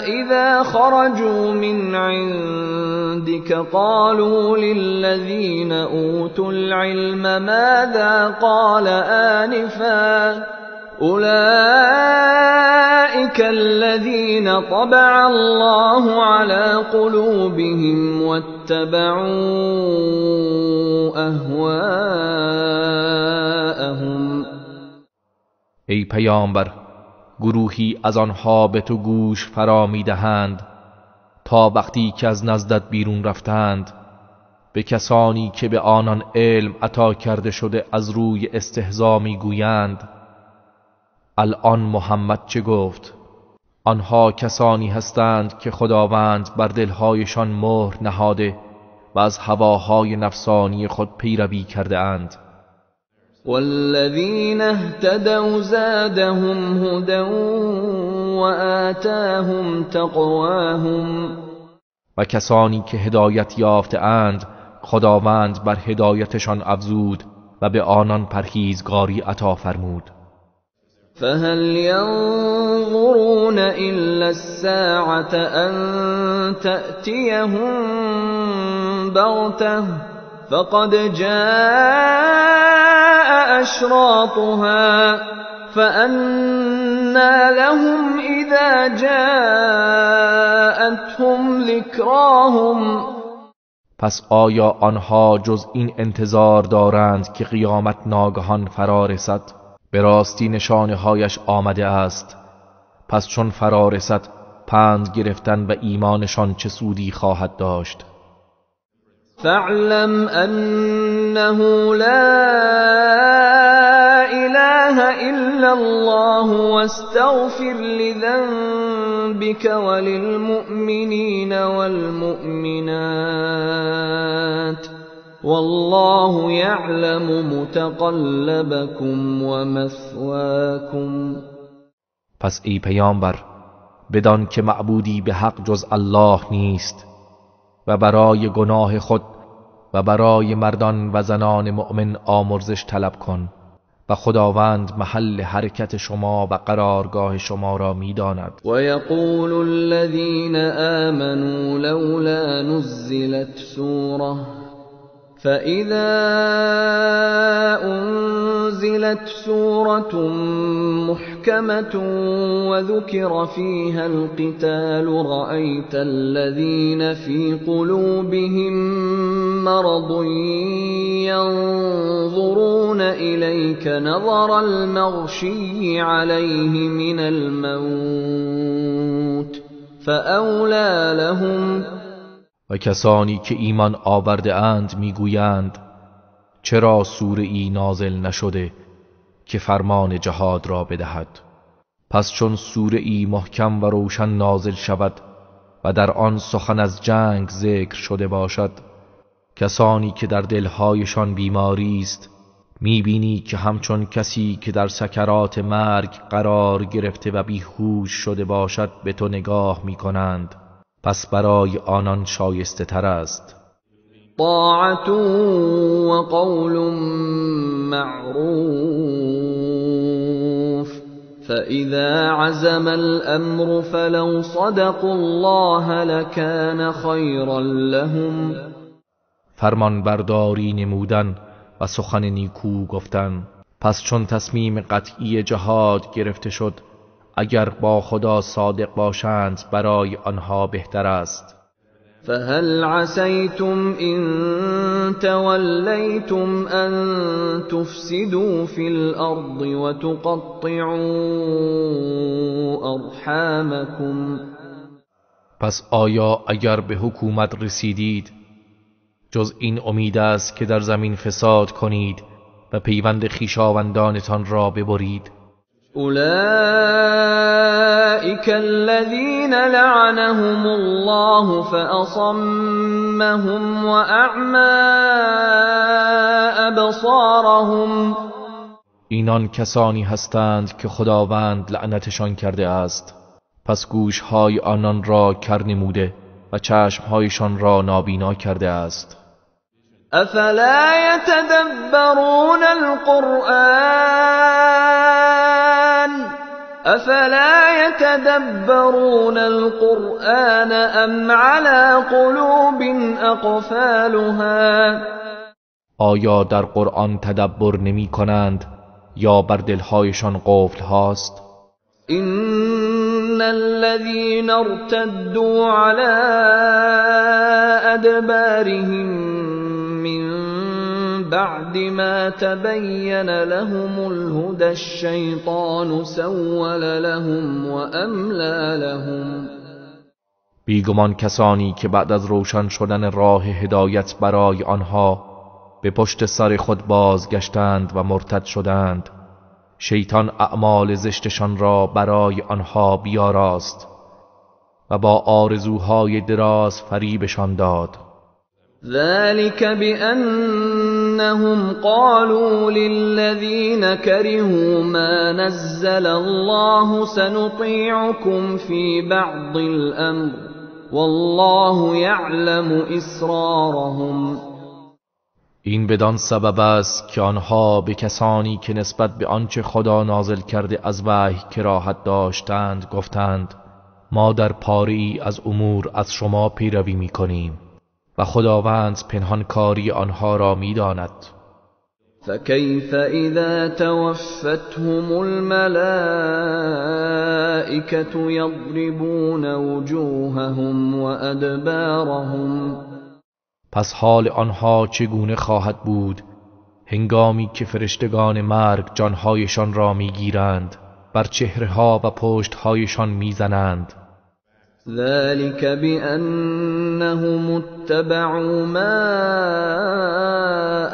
إذا خرجوا من عندك قالوا للذين أوتوا العلم ماذا قال آنفا أولئك الذين طبع الله على قلوبهم واتبعوا أهواءهم. ای پیامبر، گروهی از آنها به تو گوش فرا می‌دهند تا وقتی که از نزدت بیرون رفتند به کسانی که به آنان علم عطا کرده شده از روی استهزا می‌گویند الان محمد چه گفت؟ آنها کسانی هستند که خداوند بر دلهایشان مهر نهاده و از هواهای نفسانی خود پیروی کرده اند. والذین اهتدوا زادهم هدى وآتاهم تقواهم. و کسانی که هدایت یافته اند خداوند بر هدایتشان افزود و به آنان پرهیزگاری عطا فرمود. فهل ينظرون إلا الساعة أن تأتيهم بغتة فقد جاء أشراطها فأنى لهم إذا جاءتهم ذكراهم. پس آیا آنها جز این انتظار دارند که قیامت ناگهان فرا رسد؟ به راستی نشانه هایش آمده است، پس چون فرا رسد پند گرفتن و ایمانشان چه سودی خواهد داشت؟ فاعلم أنه لا إله إلا الله واستغفر لذنبك وللمؤمنين والمؤمنات والله يعلم متقلبكم ومثواكم. پس ای پیامبر بدان که معبودی به حق جز الله نیست و برای گناه خود و برای مردان و زنان مؤمن آمرزش طلب کن و خداوند محل حرکت شما و قرارگاه شما را می‌داند. و یقول الذین آمنوا لولا نزلت سوره فإذا أنزلت سورة محكمة وذكر فيها القتال رأيت الذين في قلوبهم مرض ينظرون إليك نظر المغشي عليه من الموت فأولى لهم. و کسانی که ایمان آورده اند میگویند چرا سوره ای نازل نشده که فرمان جهاد را بدهد؟ پس چون سوره ای محکم و روشن نازل شود و در آن سخن از جنگ ذکر شده باشد، کسانی که در دلهایشان بیماری است میبینی که همچون کسی که در سکرات مرگ قرار گرفته و بیهوش شده باشد به تو نگاه میکنند. پس برای آنان شایسته تر است طاعت و قول معروف فإذا عزم الأمر فلو صدقوا الله لكان خيرا لهم. فرمان برداری نمودن و سخن نیکو گفتن. پس چون تصمیم قطعی جهاد گرفته شد اگر با خدا صادق باشند برای آنها بهتر است. فهل عسیتم ان تولیتم ان تفسدوا فی الارض وتقطعوا ارحامکم. پس آیا اگر به حکومت رسیدید جز این امید است که در زمین فساد کنید و پیوند خویشاوندانتان را ببرید؟ أولئك الذين لعنهم الله فأصمهم وأعمى أبصارهم. اینان کسانی هستند که خداوند لعنتشان کرده است، پس گوشهای آنان را کر نموده و چشمهایشان را نابینا کرده است. افلا يتدبرون القرآن ام على قلوب اقفالها. آیا در قرآن تدبر نمی کنند یا بر دلهایشان قفل هاست؟ إن الذين ارتدوا على أدبارهم من بعد ما تبين لهم الهدى الشيطان سول لهم وأملى لهم. بیگمان کسانی که بعد از روشن شدن راه هدایت برای آنها به پشت سر خود بازگشتند و مرتد شدند، شیطان اعمال زشتشان را برای آنها بیاراست و با آرزوهای دراز فریبشان داد. ذلك بأنهم قالوا للذين كرهوا ما نزل الله سنطيعكم في بعض الأمر والله يعلم إسرارهم. این بدان سبب است که آنها به کسانی که نسبت به آنچه خدا نازل کرده از وحی کراهت داشتند گفتند ما در پاری از امور از شما پیروی می‌کنیم و خداوند پنهانکاری آنها را می‌داند. فكيف إذا توفتهم الملائكة يضربون وجوههم وأدبارهم. پس حال آنها چگونه خواهد بود هنگامی که فرشتگان مرگ جانهایشان را میگیرند، بر چهره‌ها و پشتهایشان میزنند. ذلك بأنهم اتبعوا ما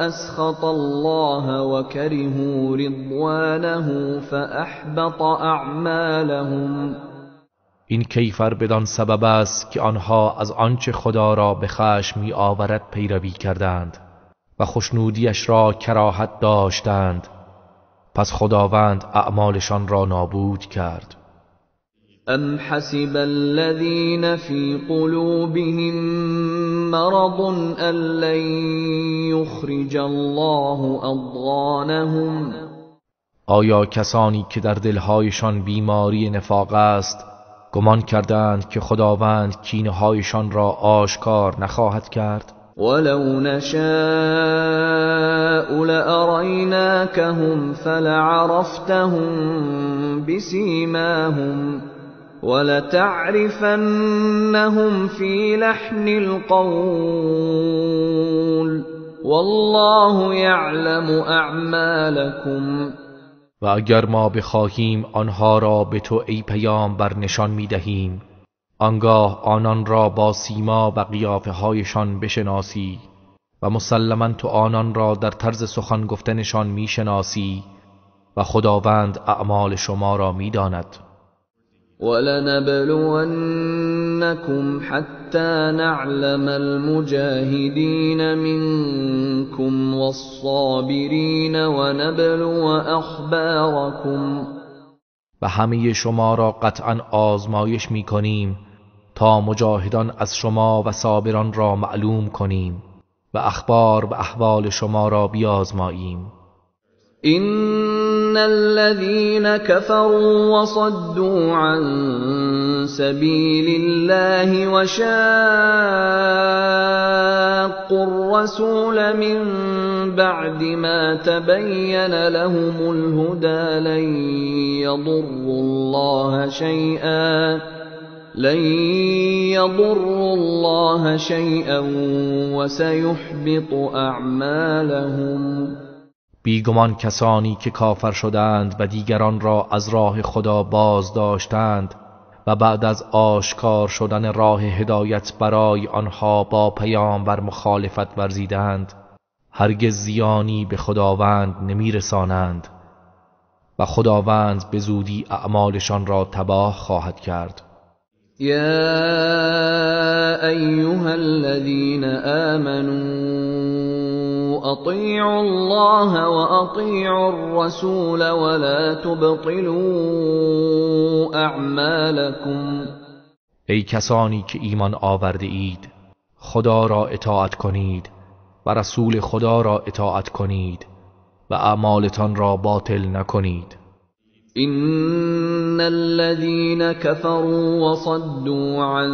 أسخط الله وكرهوا رضوانه فأحبط أعمالهم. این کیفر بدان سبب است که آنها از آنچه خدا را به خشم می آورد پیروی کردند و خوشنودیش را کراهت داشتند، پس خداوند اعمالشان را نابود کرد. ام حسب الذين في قلوبهم مرض ان لن يخرج الله اضغانهم. آیا کسانی که در دلهایشان بیماری نفاق است گمان کردند که خداوند کینه‌هایشان را آشکار نخواهد کرد؟ ولو نشاء لأريناكهم فلعرفتهم بسيماهم ولتعرفنهم في لحن القول والله يعلم اعمالكم. و اگر ما بخواهیم آنها را به تو ای پیامبر نشان می‌دهیم، آنگاه آنان را با سیما و قیافه هایشان بشناسی و مسلماً تو آنان را در طرز سخن گفتنشان میشناسی و خداوند اعمال شما را میداند. وَلَنَبْلُوَنَّكُمْ حَتَّى نَعْلَمَ الْمُجَاهِدِينَ مِنكُمْ وَالصَّابِرِينَ وَنَبْلُوَ أَخْبَارَكُمْ. و همه شما را قطعاً آزمایش می‌کنیم تا مجاهدان از شما و صابران را معلوم کنیم و اخبار و احوال شما را بیازماییم. إن الذين كفروا وصدوا عن سبيل الله وشاقوا الرسول من بعد ما تبين لهم الهدى لن يضروا الله شيئا وسيحبط أعمالهم. بیگمان کسانی که کافر شدند و دیگران را از راه خدا باز داشتند و بعد از آشکار شدن راه هدایت برای آنها با پیامبر مخالفت ورزیدند، هرگز زیانی به خداوند نمی رسانند و خداوند به زودی اعمالشان را تباه خواهد کرد. يا أيها الذين آمنوا أطيعوا الله وأطيعوا الرسول ولا تبطلوا أعمالكم. ای کسانی که ایمان آورده اید، خدا را اطاعت کنید و رسول خدا را اطاعت کنید و اعمالتان را باطل نکنید. إن الذين كفروا وصدوا عن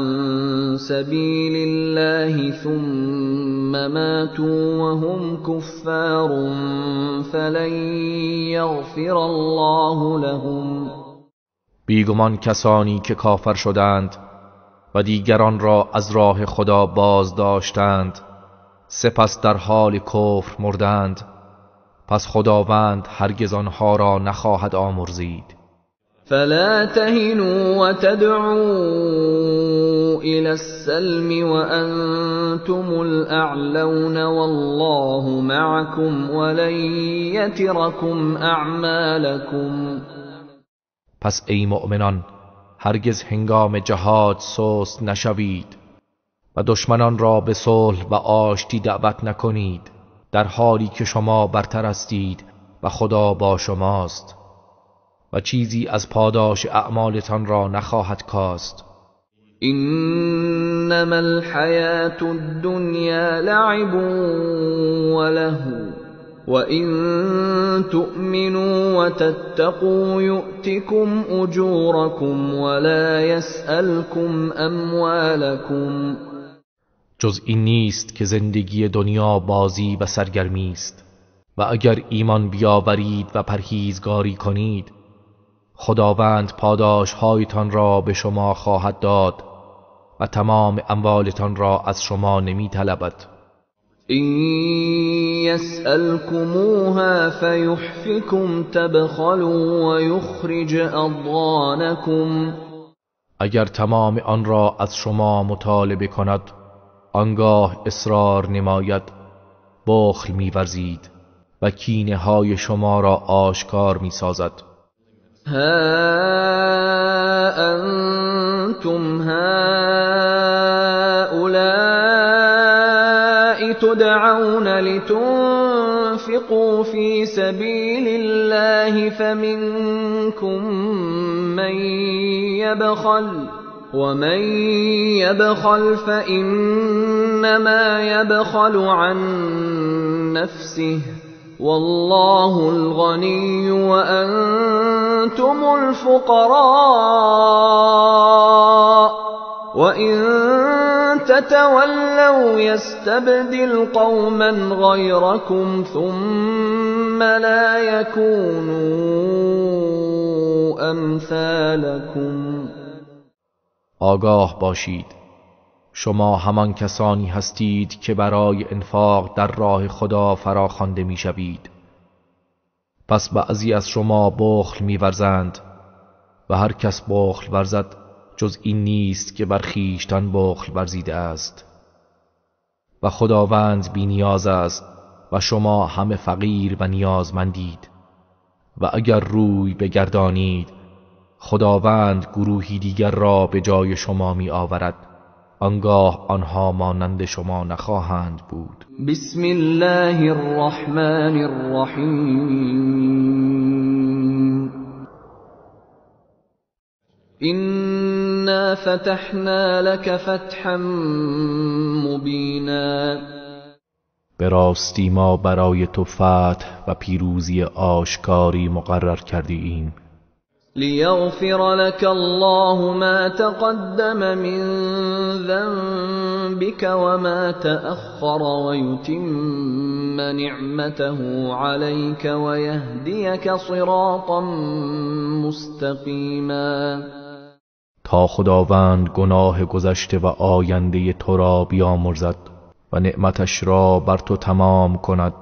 سبيل الله ثم ماتوا وهم كفار فلن يغفر الله لهم. بیگمان کسانی که کافر شدند و دیگران را از راه خدا باز داشتند سپس در حال کفر مردند، پس خداوند هرگز آنها را نخواهد آمرزید. فلا تهنوا وتدعوا إلى السلم وأنتم الأعلون والله معكم ولن يتركم أعمالكم. پس ای مؤمنان، هرگز هنگام جهاد سست نشوید و دشمنان را به صلح و آشتی دعوت نکنید، در حالی که شما برتر هستید و خدا با شماست و چیزی از پاداش اعمالتان را نخواهد کاست. انما الحیاة الدنیا لعب ولهو وإن تؤمنوا وتتقوا يؤتكم أجوركم ولا يسألكم أموالكم. جز این نیست که زندگی دنیا بازی و سرگرمی است و اگر ایمان بیاورید و پرهیزگاری کنید، خداوند پاداش هایتان را به شما خواهد داد و تمام اموالتان را از شما نمی طلبد. إن يسألكموها فيحفكم تبخلوا ويخرج أضغانكم. اگر تمام آن را از شما مطالبه کند آنگاه اصرار نماید بخل می‌ورزید و کینه های شما را آشکار می‌سازد. ها انتم هؤلاء تدعون لتنفقوا في سبيل الله فمنكم من يبخل ومن يبخل فإنما يبخل عن نفسه والله الغني وأنتم الفقراء وإن تتولوا يستبدل قوما غيركم ثم لا يكونوا أمثالكم. آگاه باشید شما همان کسانی هستید که برای انفاق در راه خدا فراخوانده می‌شوید. پس بعضی از شما بخل می‌ورزند و هر کس بخل ورزد جز این نیست که بر خویشتن بخل ورزیده است و خداوند بی نیاز است و شما همه فقیر و نیازمندید. و اگر روی بگردانید خداوند گروهی دیگر را به جای شما می آورد آنگاه آنها مانند شما نخواهند بود. بسم الله الرحمن الرحیم إنا فتحنا لك فتحا مبینا. به راستی ما برای تو فتح و پیروزی آشکاری مقرر کردیم. ليغفر لك الله ما تقدم من ذنبك وما تأخر ويتم نعمته عليك ويهديك صراطا مستقيما. تا خداوند گناه گذشته و آینده تو را بیامرزد و نعمتش را بر تو تمام کند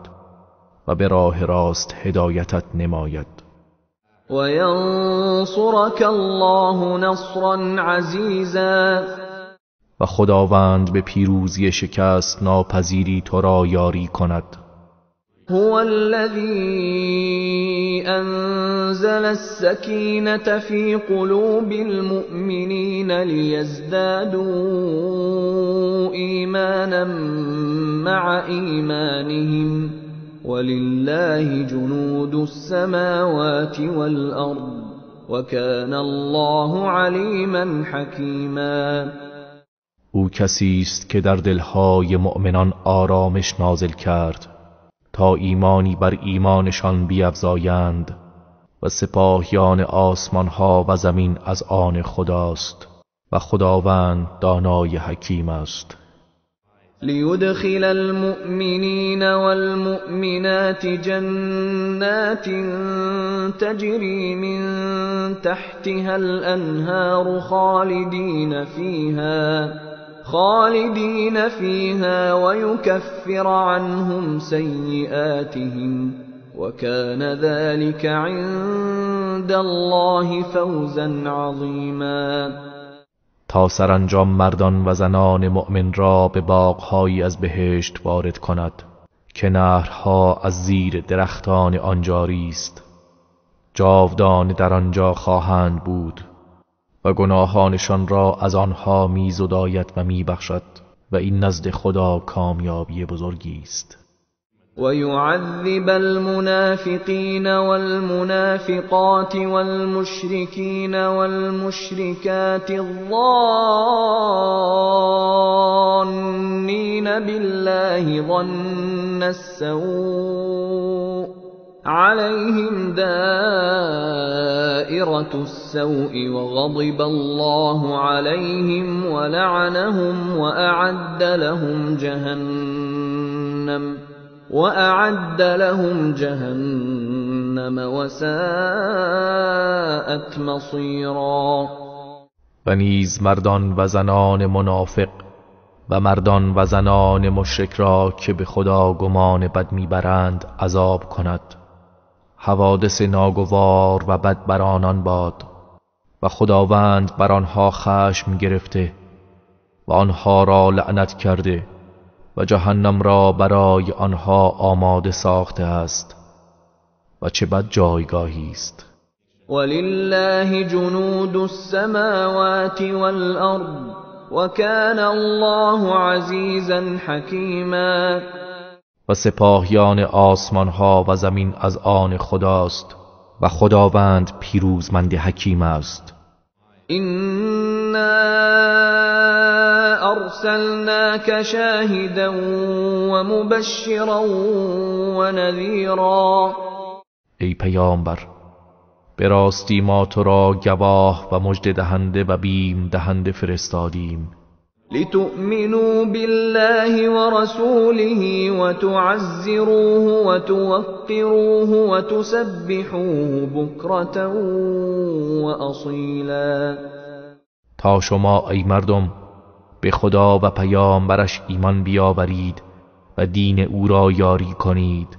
و به راه راست هدایتت نماید. وینصرک الله نصرا عزیزا. و خداوند به پیروزی شکست ناپذیری تو را یاری کند. هو الذي أنزل السكينة في قلوب المؤمنين ليزدادوا إيمانا مع إيمانهم ولله جنود السماوات والأرض وكان الله عليما حكيما. او کسی است که در دلهای مؤمنان آرامش نازل کرد تا ایمانی بر ایمانشان بیفزایند و سپاهیان آسمانها و زمین از آن خداست و خداوند دانای حکیم است. ليدخل المؤمنين والمؤمنات جنات تجري من تحتها الأنهار خالدين فيها ويكفر عنهم سيئاتهم وكان ذلك عند الله فوزا عظيما. تا سرانجام مردان و زنان مؤمن را به باغ‌هایی از بهشت وارد کند که نهرها از زیر درختان آن جاری است، جاودان در آنجا خواهند بود و گناهانشان را از آنها می‌زداید و می‌بخشد و این نزد خدا کامیابی بزرگی است. ويعذب المنافقين والمنافقات والمشركين والمشركات الظانين بالله ظن السوء عليهم دائرة السوء وغضب الله عليهم ولعنهم وأعد لهم جهنم وساءت مصيرا. و نیز مردان و زنان منافق و مردان و زنان مشرک را که به خدا گمان بد میبرند عذاب کند. حوادث ناگوار و بد بر آنان باد و خداوند بر آنها خشم گرفته و آنها را لعنت کرده و جهنم را برای آنها آماده ساخته است و چه بد جایگاهی است. ولله جنود السماوات والأرض وكان الله عزیزا حکیما. و سپاهیان آسمان ها و زمین از آن خداست و خداوند پیروزمند حکیم است. إنا أرسلناك شاهدا ومبشرا ونذيرا. ای پیامبر، به راستی ما تو را گواه و مژده دهنده و بیم دهنده فرستادیم لتؤمنوا بالله ورسوله وتعزروه وتوقروه وتسبحوه بكرة وأصيلا. تا شما ای مردم به خدا و پیامبرش ایمان بیاورید و دین او را یاری کنید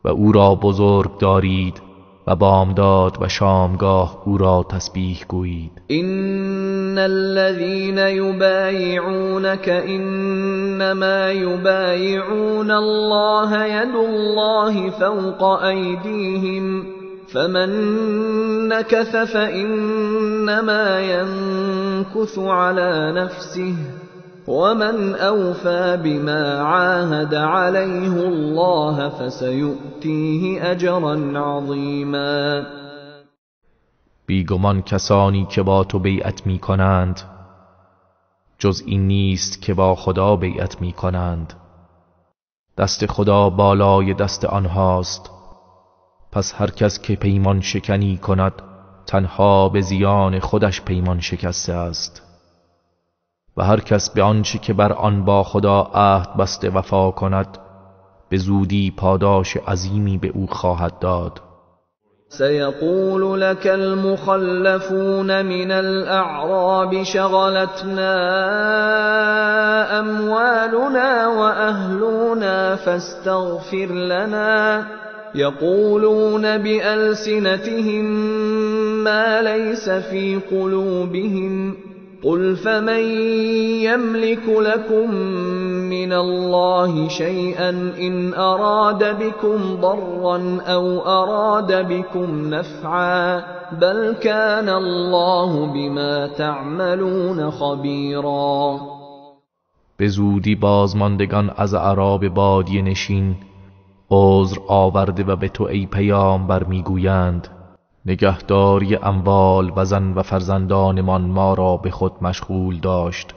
و او را بزرگ دارید و بامداد و شامگاه او را تسبیح گویید. إن الذين يبايعونك إنما يبايعون الله يد الله فوق أيديهم فمن نكث فإنما ينكث على نفسه ومن أوفى بما عاهد عليه الله فسيؤتيه أجرا عظيما. بیگمان کسانی که با تو بیعت می کنند جز این نیست که با خدا بیعت می کنند. دست خدا بالای دست آنهاست، پس هر کس که پیمان شکنی کند تنها به زیان خودش پیمان شکسته است و هر کس به آنچه که بر آن با خدا عهد بسته وفا کند به زودی پاداش عظیمی به او خواهد داد. سيقول لك المخلفون من الأعراب شغلتنا أموالنا وأهلنا فاستغفر لنا يقولون بألسنتهم ما ليس في قلوبهم قل فمن يملك لكم من الله شيئا إن أراد بكم ضرا أو أراد بكم نفعا بل كان الله بما تعملون خبيرا. به زودی بازماندگان از اعراب بادیه نشین عذر آورده و به تو ای پیامبر میگویند نگهداری اموال و زن و فرزندانمان ما را به خود مشغول داشت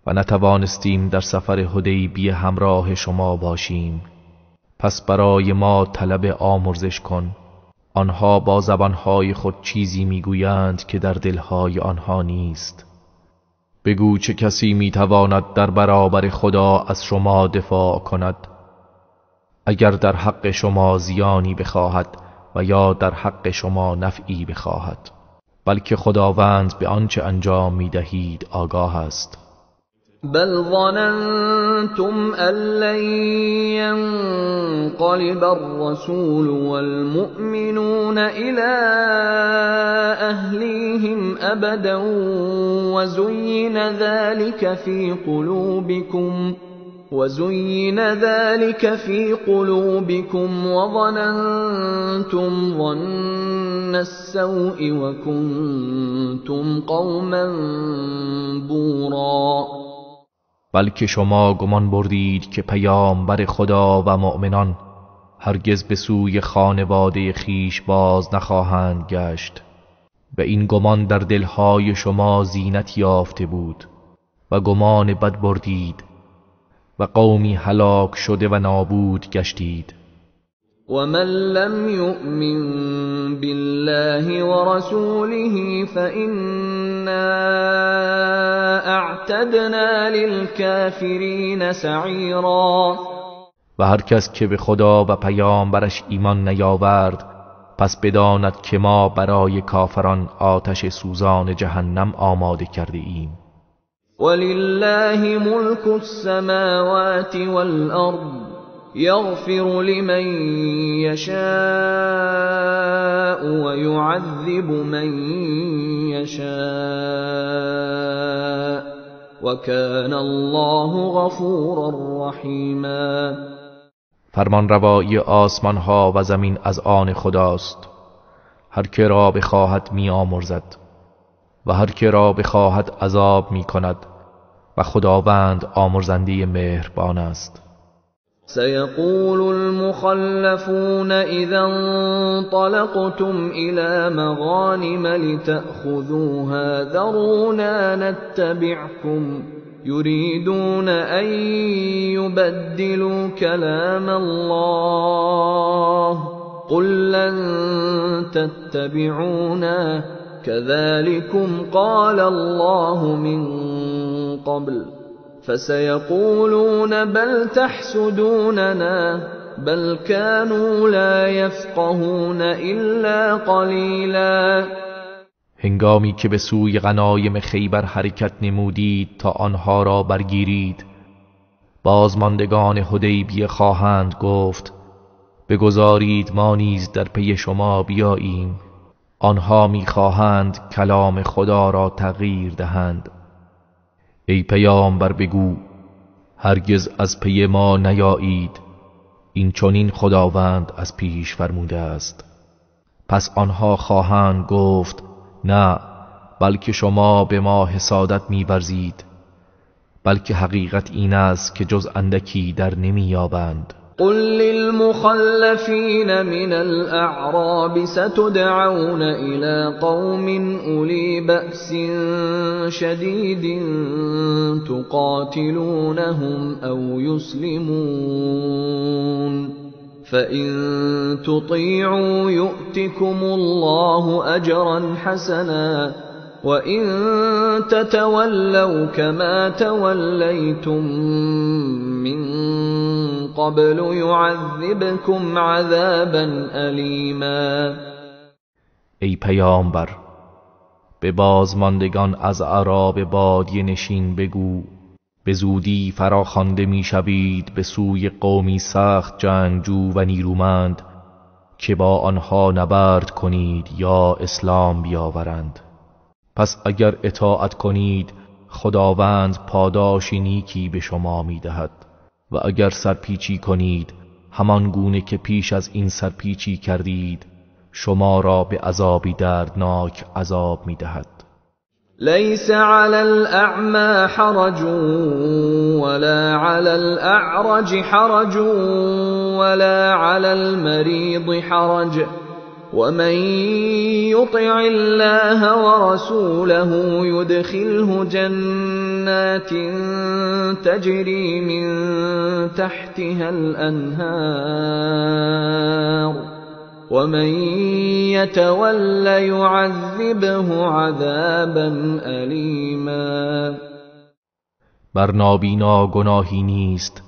و نتوانستیم در سفر حدیبیه همراه شما باشیم، پس برای ما طلب آمرزش کن. آنها با زبانهای خود چیزی میگویند که در دلهای آنها نیست. بگو چه کسی میتواند در برابر خدا از شما دفاع کند اگر در حق شما زیانی بخواهد و یا در حق شما نفعی بخواهد، بلکه خداوند به آنچه انجام میدهید آگاه است. بل ظننتم أن لن ينقلب الرسول والمؤمنون إلى أهليهم أبدا وزين ذلك في قلوبكم وظننتم ظن السوء وكنتم قوما بورا. بلکه شما گمان بردید که پیامبر خدا و مؤمنان هرگز به سوی خانواده خیش باز نخواهند گشت و این گمان در دلهای شما زینت یافته بود و گمان بد بردید و قومی هلاک شده و نابود گشتید. ومن لم يؤمن بالله ورسوله فإنا اعتدنا للكافرين سعيرا. و هر کس که به خدا و پیامبرش ایمان نیاورد پس بداند که ما برای کافران آتش سوزان جهنم آماده کرده ایم. ولله ملك السماوات والأرض يغفر لمن يشاء ويعذب من يشاء وكان الله غفورا رحیما. فرمان روایی آسمان ها و زمین از آن خداست. هر که را بخواهد می آمرزد و هر که را بخواهد عذاب می کند و خداوند آمرزنده مهربان است. سيقول المخلفون إذا انطلقتم إلى مغانم لتأخذوها ذرونا نتبعكم يريدون أن يبدلوا كلام الله قل لن تتبعونا كذلكم قال الله من قبل فسيقولون بل تحسدوننا بل كانوا لا يفقهون إلا قليلا. هنگامی که به سوی غنایم خیبر حرکت نمودید تا آنها را برگیرید، بازماندگان حدیبیه خواهند گفت بگذارید ما نیز در پی شما بیاییم. آنها می‌خواهند کلام خدا را تغییر دهند. ای پیامبر بگو هرگز از پی ما نیایید، این چنین خداوند از پیش فرموده است. پس آنها خواهند گفت نه، بلکه شما به ما حسادت می‌ورزید، بلکه حقیقت این است که جز اندکی در نمی‌یابند. قل للمخلفين من الأعراب ستدعون إلى قوم أولي بأس شديد تقاتلونهم أو يسلمون فإن تطيعوا يؤتكم الله أجرا حسنا وَإِن تَتَوَلَّوْا كَمَا تَوَلَّيْتُم مِّن قَبْلُ يُعَذِّبْكُمْ عَذَابًا أَلِيمًا. ای پیامبر، به بازماندگان از اعراب بادیه نشین بگو به زودی فراخوانده میشوید به سوی قومی سخت جنگجو و نیرومند که با آنها نبرد کنید یا اسلام بیاورند. پس اگر اطاعت کنید خداوند پاداشی نیکی به شما میدهد و اگر سرپیچی کنید همان گونه که پیش از این سرپیچی کردید شما را به عذابی دردناک عذاب میدهد. ليس على الأعمى حرج ولا على الأعرج حرج ولا على المريض حرج ومن يطع الله ورسوله يدخله جنات تجري من تحتها الأنهار ومن يتول يعذبه عذابا أليما. بر نابینا گناهی نیست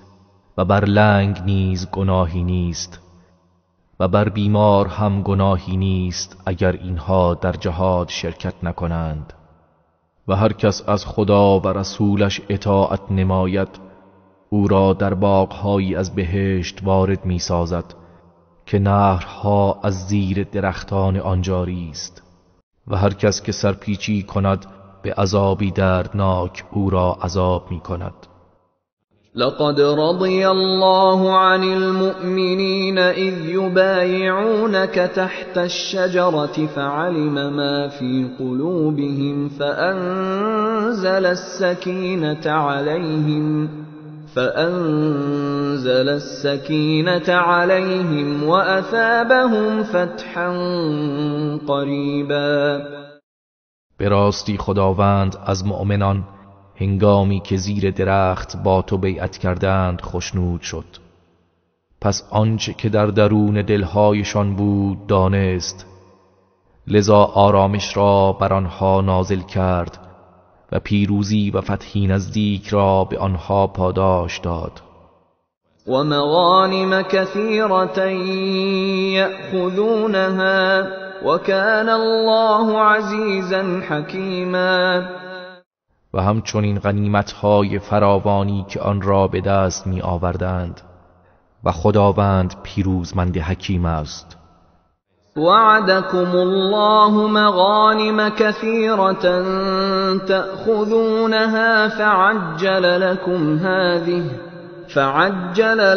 و بر لنگ نیز گناهی نیست و بر بیمار هم گناهی نیست اگر اینها در جهاد شرکت نکنند. و هر کس از خدا و رسولش اطاعت نماید او را در باغ‌هایی از بهشت وارد می سازد که نهرها از زیر درختان آن جاری است. و هر کس که سرپیچی کند به عذابی دردناک او را عذاب می کند. لقد رضي الله عن المؤمنين إذ يبايعونك تحت الشجرة فعلم ما في قلوبهم فأنزل السكينة عليهم وأثابهم فتحا قريبا. به راستی خداوند از مؤمنان هنگامی که زیر درخت با تو بیعت کردند خوشنود شد. پس آنچه که در درون دلهایشان بود دانست، لذا آرامش را بر آنها نازل کرد و پیروزی و فتحی نزدیک را به آنها پاداش داد. و مغانم کثیرة یأخذونها و کان الله عزیزا حکیما. و همچنین غنیمت‌های فراوانی که آن را به دست می آوردند و خداوند پیروزمند حکیم است. وعدكم الله مغانم كثيرة تأخذونها فعجل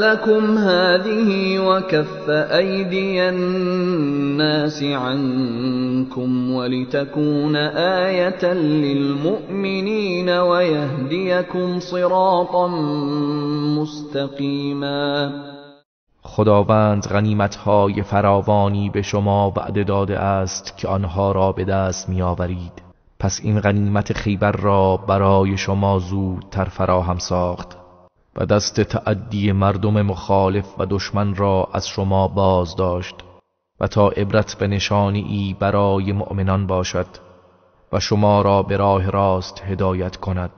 لكم هذه وكف أيدي الناس عنكم ولتكون آية للمؤمنين ويهديكم صراطا مستقيما. خداوند غنیمت‌های فراوانی به شما وعده داده است که آنها را به دست می‌آورید. پس این غنیمت خیبر را برای شما زودتر فراهم ساخت و دست تعدی مردم مخالف و دشمن را از شما باز داشت و تا عبرت به نشانی برای مؤمنان باشد و شما را به راه راست هدایت کند.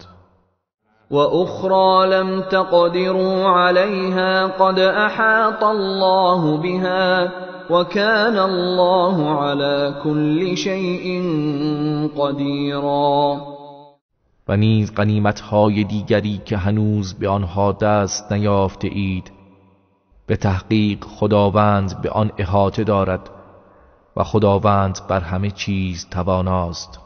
وأخرى لم تقدروا عليها قد أحاط الله بها وكان الله على كل شيء قديرا. و نیز غنیمت‌های دیگری که هنوز به آنها دست نیافته اید، به تحقیق خداوند به آن احاطه دارد و خداوند بر همه چیز تواناست.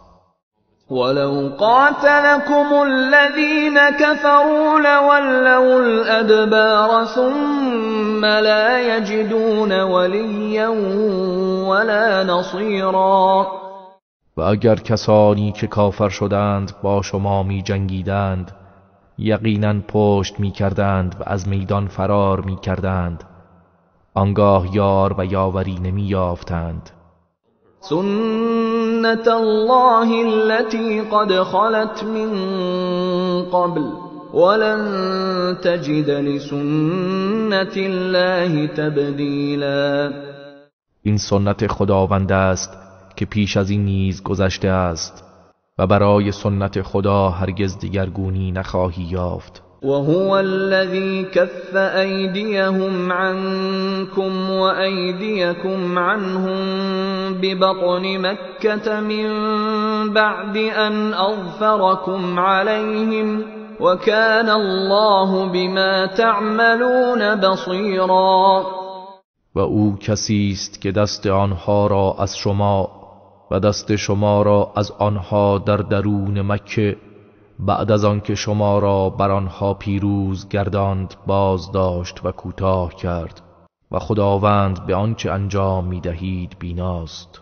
ولو قاتلكم الذين كفروا لولوا الأدبار ثم لا يجدون وليا ولا نصيرا. و اگر کسانی که کافر شدند با شما می جنگیدند یقینا پشت می کردند و از میدان فرار می کردند، آنگاه یار و یاوری نمی یافتند. سنة الله التي قد خلت من قبل ولن تجد لسنة الله تبدیلا. این سنت خداوند است که پیش از این نیز گذشته است و برای سنت خدا هرگز دیگرگونی نخواهی یافت. وهو الذي كف أيديهم عنكم وأيديكم عنهم ببطن مكة من بعد أن أظفركم عليهم وكان الله بما تعملون بصيرا. و او کسی است که دست آنها را از شما و دست شما را از آنها در درون مکه بعد از آنکه شما را بر آنها پیروز گرداند باز داشت و کوتاه کرد و خداوند به آنچه انجام می‌دهید بیناست.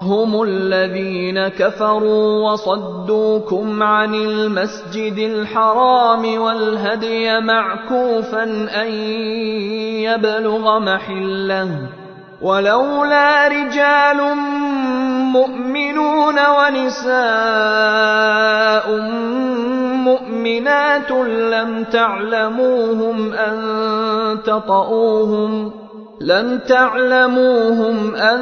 هم الذين كفروا وصدوكم عن المسجد الحرام والهدي معكوفا أن يبلغ محله ولولا رجال مؤمنون ونساء مؤمنات لم تعلموهم أن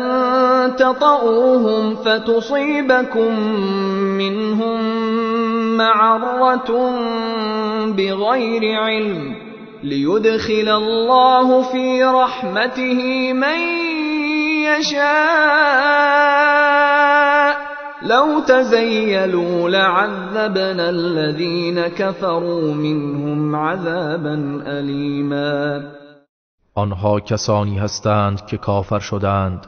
تطؤوهم فتصيبكم منهم معرة بغير علم ليدخل الله في رحمته من يشاء لو تزيلوا لعذبنا الذين كفروا منهم عذابا أليما. آنها کسانی هستند که کافر شدند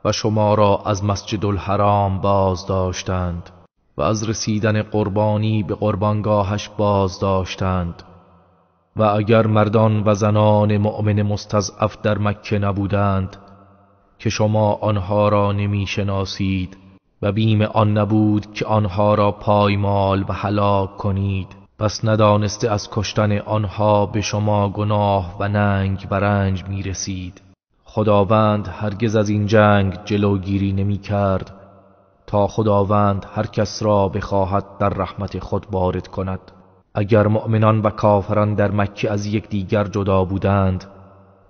و شما را از مسجد الحرام باز داشتند و از رسیدن قربانی به قربانگاهش باز داشتند و اگر مردان و زنان مؤمن مستضعف در مکه نبودند که شما آنها را نمی شناسید و بیم آن نبود که آنها را پایمال و هلاک کنید، پس ندانسته از کشتن آنها به شما گناه و ننگ و رنج می رسید. خداوند هرگز از این جنگ جلوگیری نمی کرد تا خداوند هر کس را بخواهد در رحمت خود وارد کند. اگر مؤمنان و کافران در مکه از یکدیگر جدا بودند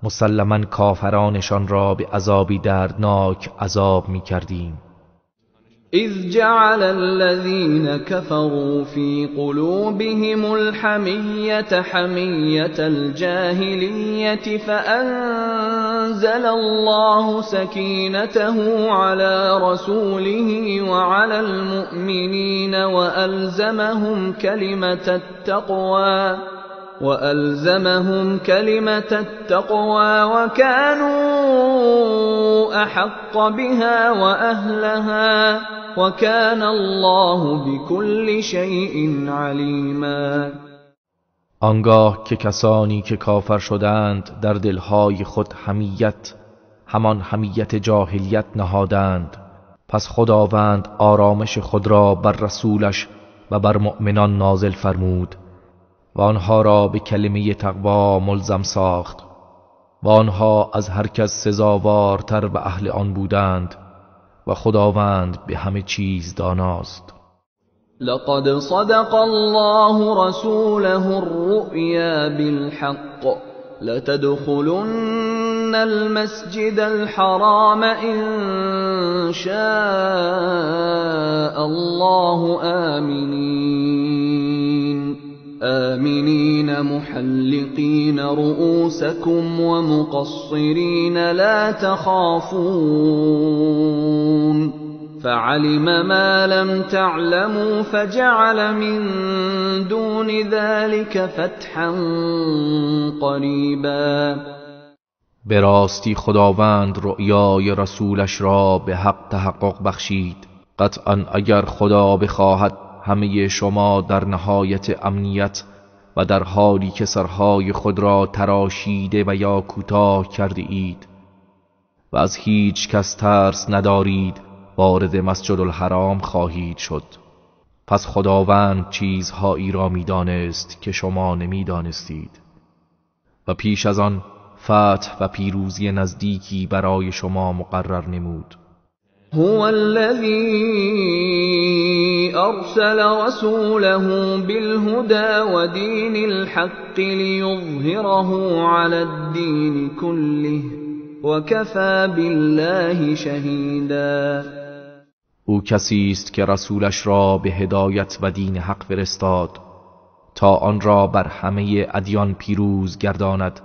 مسلماً کافرانشان را به عذابی دردناک عذاب می کردیم. إذ جعل الذين كفروا في قلوبهم الحمية حمية الجاهلية فأنزل الله سكينته على رسوله وعلى المؤمنين وألزمهم كلمة التقوى وكانوا أحق بها وأهلها وكان الله بكل شيء عليما. آنگاه که کسانی که کافر شدند در دلهای خود حمیت، همان حمیت جاهلیت نهادند، پس خداوند آرامش خود را بر رسولش و بر مؤمنان نازل فرمود و آنها را به کلمه تقوا ملزم ساخت و آنها از هر کس سزاوارتر به اهل آن بودند و خداوند به همه چیز داناست. لقد صدق الله رسوله الرؤيا بالحق لتدخلن المسجد الحرام إن شاء الله آمنين محلقين رؤوسكم ومقصرين لا تخافون فعلم ما لم تعلموا فجعل من دون ذلك فتحا قریبا. به راستی خداوند رؤیای رسولش را به حق تحقق بخشید. قطعا اگر خدا بخواهد همه شما در نهایت امنیت و در حالی که سرهای خود را تراشیده و یا کوتاه کرده اید و از هیچ کس ترس ندارید وارد مسجد الحرام خواهید شد. پس خداوند چیزهایی را می‌دانست که شما نمی‌دانستید و پیش از آن فتح و پیروزی نزدیکی برای شما مقرر نمود. هو الذي أرسل رسوله بالهدى ودين الحق ليظهره على الدين كله وكفى بالله شهيدا. او کسی است که رسولش را به هدایت و دین حق فرستاد تا آن را بر همه ادیان پیروز گرداند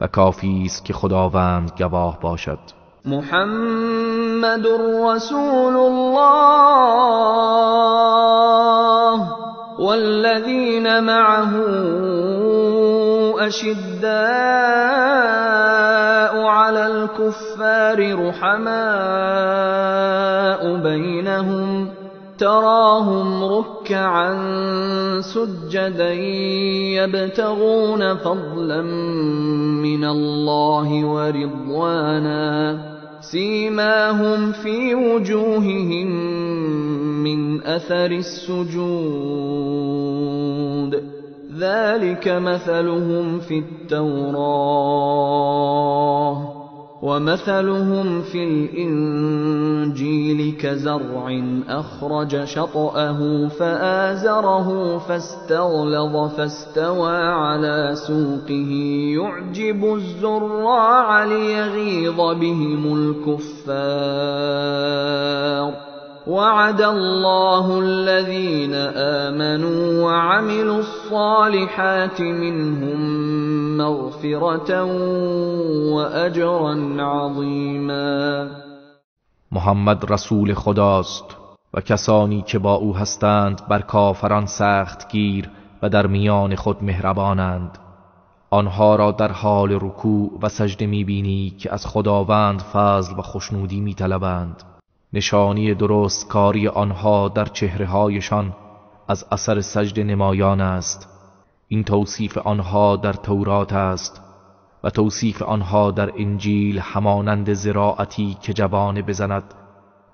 و کافی است که خداوند گواه باشد. محمد رسول الله والذين معه أشداء على الكفار رحماء بينهم تراهم ركعا سجدا يبتغون فضلا من الله ورضوانا سيماهم في وجوههم من أثر السجود ذلك مثلهم في التوراة ومثلهم في الإنجيل كزرع أخرج شطأه فآزره فاستغلظ فاستوى على سوقه يعجب الزراع ليغيظ بهم الكفار وعد الله الذين آمنوا وعملوا الصالحات منهم مغفرة وأجرا عظيما. محمد رسول خداست و کسانی که با او هستند بر کافران سخت گیر و در میان خود مهربانند. آنها را در حال رکوع و سجده می‌بینی که از خداوند فضل و خوشنودی می‌طلبند. نشانی درست کاری آنها در چهره‌هایشان از اثر سجده نمایان است. این توصیف آنها در تورات است و توصیف آنها در انجیل همانند زراعتی که جوانه بزند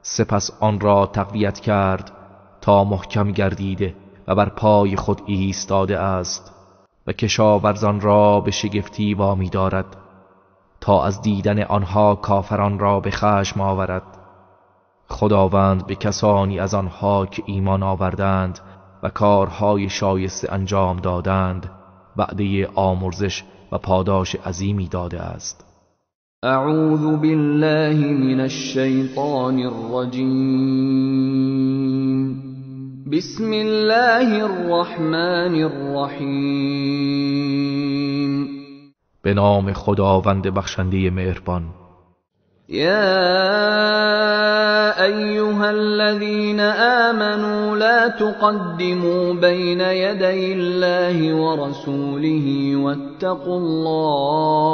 سپس آن را تقویت کرد تا محکم گردیده و بر پای خود ایستاده است و کشاورزان را به شگفتی وامی دارد تا از دیدن آنها کافران را به خشم آورد. خداوند به کسانی از آنها که ایمان آوردند و کارهای شایسته انجام دادند وعده آمرزش و پاداش عظیمی داده است. اعوذ بالله من الشیطان الرجیم بسم الله الرحمن الرحیم به نام خداوند بخشنده مهربان. یا أيها الذين آمنوا لا تقدموا بين يدي الله ورسوله واتقوا الله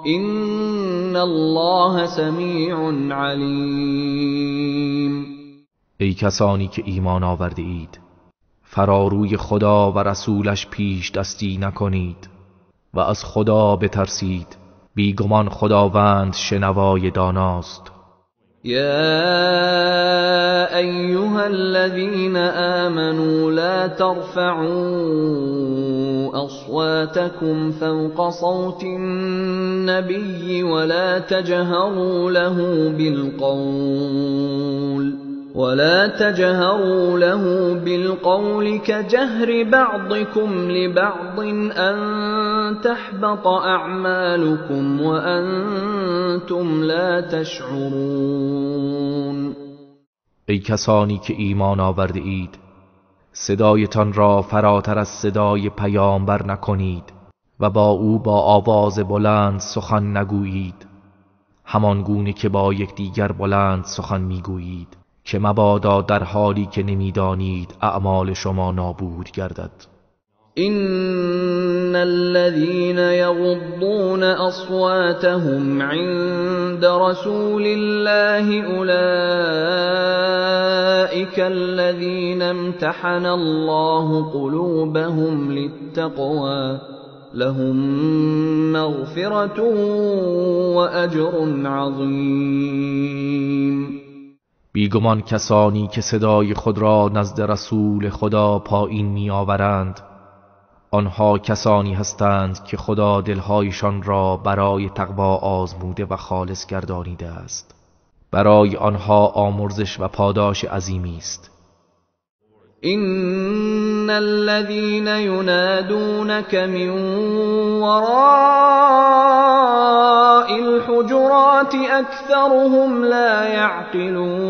إن الله سمیع علیم. ای کسانی که ایمان آورده اید، فراروی خدا و رسولش پیش دستی نکنید و از خدا بترسید، بیگمان خداوند شنوای داناست. يا أيها الذين آمنوا لا ترفعوا أصواتكم فوق صوت النبي ولا تجهروا له بالقول كجهر بعضكم لبعض أن تحبط أعمالكم وأنتم لا تشعرون. ای کسانی که ایمان آورده اید، صدایتان را فراتر از صدای پیامبر نکنید و با او با آواز بلند سخن نگویید، همان گونه که با یکدیگر بلند سخن میگویید، که مبادا در حالی که نمیدانید اعمال شما نابود گردد. إن الذين يغضون أصواتهم عند رسول الله أولئك الذين امتحن الله قلوبهم للتقوى لهم مغفرة وأجر عظيم. بیگمان کسانی که صدای خود را نزد رسول خدا پایین می آورند، آنها کسانی هستند که خدا دلهایشان را برای تقوا آزموده و خالص گردانیده است. برای آنها آمرزش و پاداش عظیمی است. إن الذين ينادونك من وراء الحجرات أكثرهم لا يعقلون.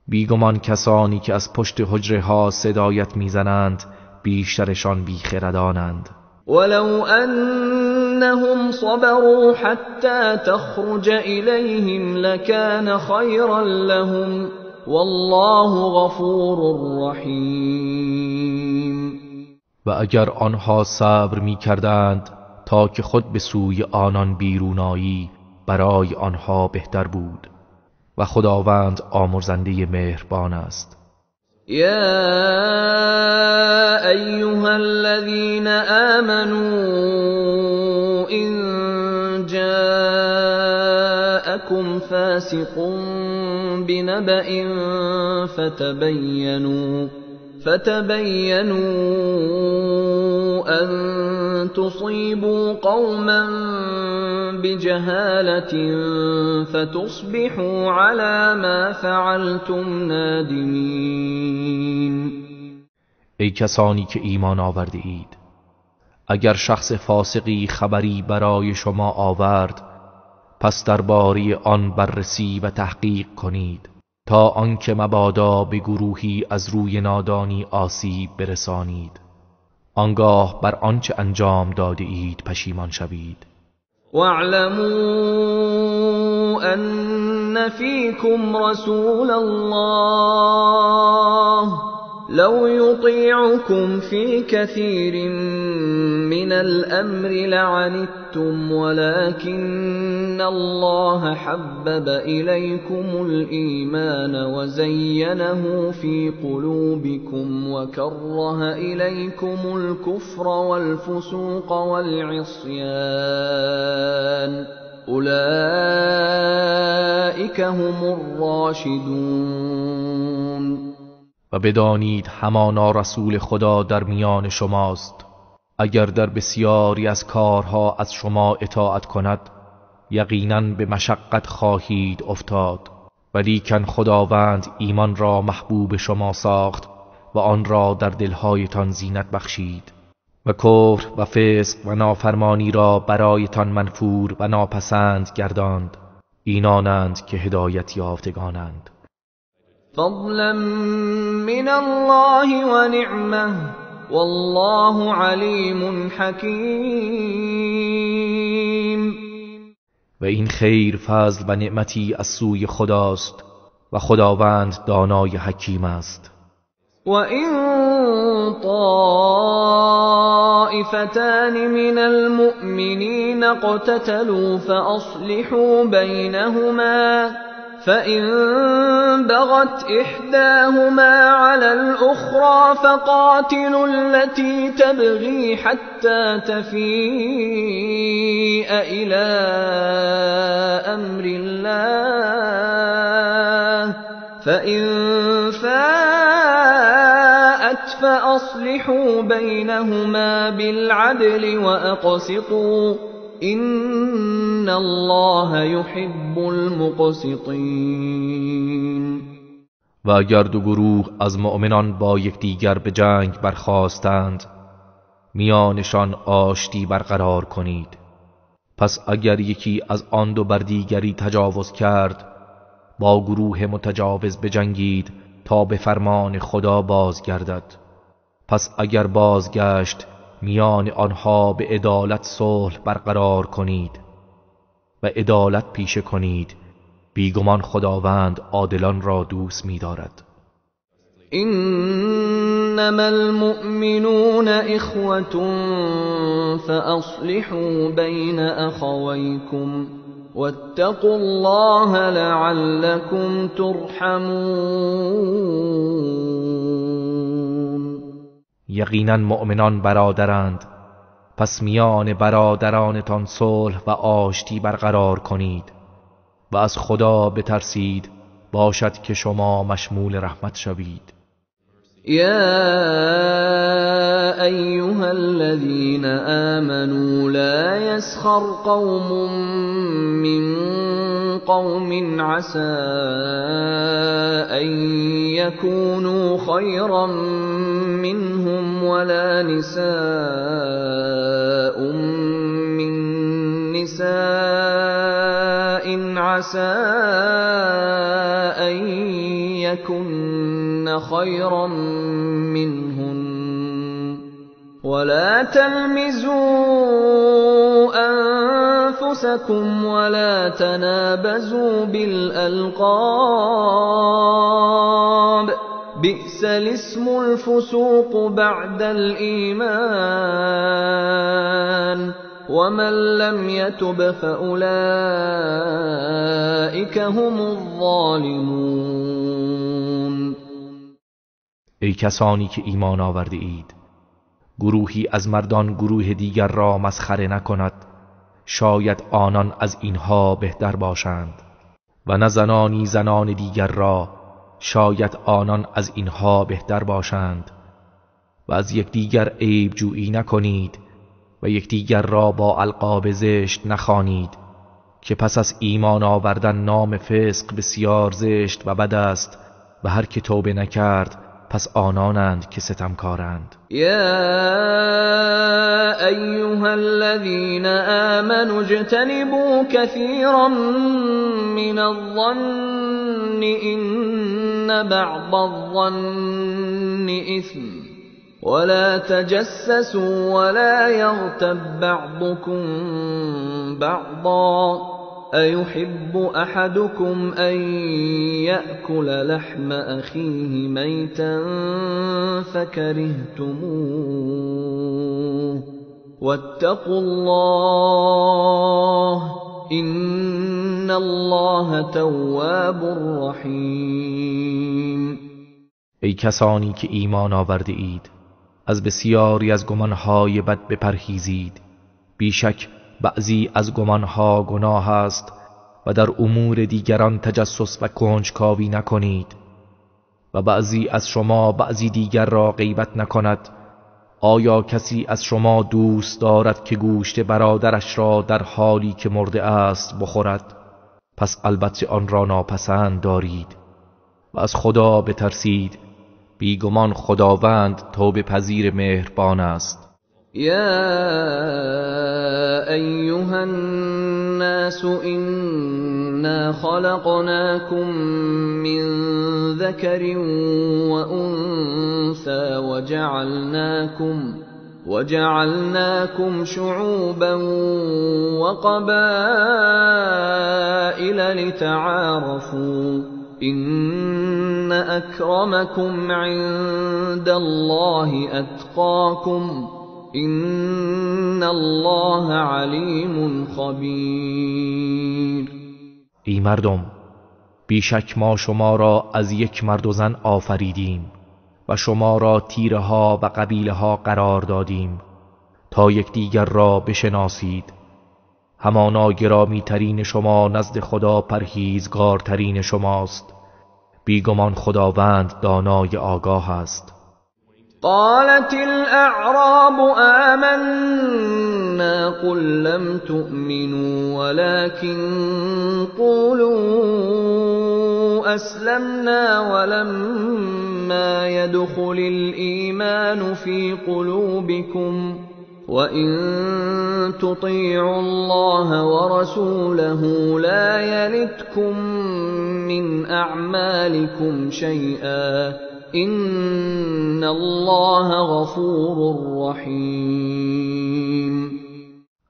بیگمان کسانی که از پشت حجره ها صدایت میزنند بیشترشان بیخردانند. ولو أنهم صبروا حتى تخرج إليهم لكان خيرا لهم والله غفور رحیم. و اگر آنها صبر می کردند تا که خود به سوی آنان بیرونایی، برای آنها بهتر بود و خداوند آمرزنده مهربان است. يا أيها الذين آمنوا إن جاءكم فاسق بنبأ فتبينوا أن تصيبوا قوما بجهالة فتصبحوا على ما فعلتم نادمين. ای کسانی که ایمان آورده اید، اگر شخص فاسقی خبری برای شما آورد، پس درباره آن بررسی و تحقیق کنید تا آنکه مبادا به گروهی از روی نادانی آسیب برسانید، آنگاه بر آنچه انجام داده اید پشیمان شوید. واعلموا أن فيكم رسول الله لو يطيعكم في كثير من الأمر لعنتم ولكن الله حبب إليكم الإيمان وزينه في قلوبكم وكره إليكم الكفر والفسوق والعصيان أولئك هم الراشدون. و بدانید همانا رسول خدا در میان شماست. اگر در بسیاری از کارها از شما اطاعت کند، یقیناً به مشقت خواهید افتاد، ولیکن خداوند ایمان را محبوب شما ساخت و آن را در دلهایتان زینت بخشید و کفر و فسق و نافرمانی را برایتان منفور و ناپسند گرداند. اینانند که هدایت یافتگانند. فضلا من الله ونعمه والله علیم حکیم. و این خیر، فضل و نعمتی از سوی خداست و خداوند دانای حکیم است. وَإِن طَائِفَتَانِ مِنَ الْمُؤْمِنِينَ اقْتَتَلُوا فَأَصْلِحُوا بَيْنَهُمَا فَإِن بَغَتْ إِحْدَاهُمَا عَلَى الْأُخْرَى فَقَاتِلُوا الَّتِي تَبْغِي حَتَّى تَفِيءَ إِلَى أَمْرِ اللَّهِ فَإِن فَاءَتْ فَأَصْلِحُوا بَيْنَهُمَا بِالْعَدْلِ وَأَقْسِطُوا إِنَّ اللَّهَ يُحِبُّ الْمُقْسِطِينَ. و اگر دو گروه از مؤمنان با یکدیگر به جنگ برخاستند، میانشان آشتی برقرار کنید. پس اگر یکی از آن دو بر دیگری تجاوز کرد، با گروه متجاوز بجنگید تا به فرمان خدا بازگردد. پس اگر بازگشت، میان آنها به عدالت صلح برقرار کنید و عدالت پیشه کنید. بیگمان خداوند عادلان را دوست می‌دارد. إنما المؤمنون إخوة فأصلحوا بين أخويكم واتقوا الله لعلكم ترحمون. یقینا مؤمنان برادرند، پس میان برادرانتان صلح و آشتی برقرار کنید و از خدا بترسید، باشد که شما مشمول رحمت شوید. يا أيها الذين آمنوا لا يسخر قوم من قوم عسى أن يكونوا خيرا منهم ولا نساء من نساء عسى أن يكن خيرا منهن ولا تلمزوا أنفسكم ولا تنابزوا بالألقاب بئس الاسم الفسوق بعد الإيمان ومن لم يتب فأولئك هم الظالمون. ای کسانی که ایمان آورده اید، گروهی از مردان گروه دیگر را مسخره نکند، شاید آنان از اینها بهتر باشند، و نه زنانی زنان دیگر را، شاید آنان از اینها بهتر باشند. و از یکدیگر عیب جویی نکنید و یکدیگر را با القاب زشت نخوانید، که پس از ایمان آوردن نام فسق بسیار زشت و بد است و هر که توبه نکرد پس آنانند که ستمکارند. یا ایها الذین آمنوا اجتنبوا كثيرا من الظن ان بعض الظن اثم ولا تجسسوا ولا يغتب بعضكم بعضا أيحب أحدكم أن يأكل لحم أخيه ميتا فكرهتموه واتقوا الله إن الله تواب رحیم. ای کسانی که ایمان آورده اید، از بسیاری از گمانهای بد بپرهیزید. بیشک بعضی از گمانها گناه است و در امور دیگران تجسس و کنجکاوی نکنید. و بعضی از شما بعضی دیگر را غیبت نکند. آیا کسی از شما دوست دارد که گوشت برادرش را در حالی که مرده است بخورد؟ پس البته آن را ناپسند دارید و از خدا بترسید. بیگمان خداوند توبه پذیر مهربان است. یا ایها الناس انا خلقناكم من ذكر وانثى وجعلناكم شعوبا وقبائل لتعارفوا إن أكرمكم عند الله أتقاكم إن الله علیم خبیر. ای مردم، بیشک ما شما را از یک مرد و زن آفریدیم و شما را تیره ها و قبیله ها قرار دادیم تا یکدیگر را بشناسید. همانا گرامی ترین شما نزد خدا پرهیزگارترین شماست. بیگمان خداوند دانای آگاه است. قالت الأعراب آمنا قل لم تؤمنوا ولكن قولوا أسلمنا ولما يدخل الإيمان في قلوبكم وإن تطيعوا الله ورسوله لا يلتكم من أعمالكم شيئا إن الله غفور رحیم.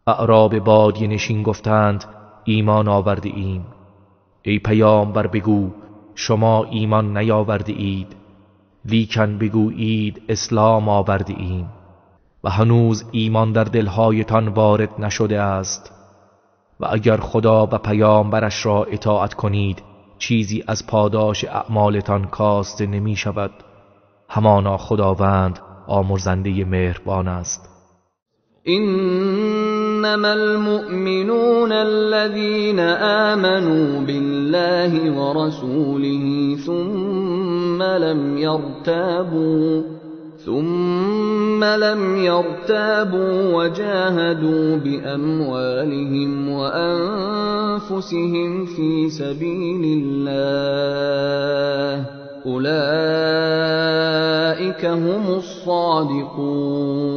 اعراب بادیه نشین گفتند ایمان آورده ایم. ای پیامبر بگو شما ایمان نیاورده اید، لیکن بگویید اسلام آورده ایم و هنوز ایمان در دلهایتان وارد نشده است. و اگر خدا و پیامبرش را اطاعت کنید چیزی از پاداش اعمالتان کاسته نمی شود. همانا خداوند آمرزنده مهربان است. إنما المؤمنون الذين آمنوا بالله ورسوله ثم لم يرتابوا وجاهدوا بأموالهم وأنفسهم في سبيل الله أولئك هم الصادقون.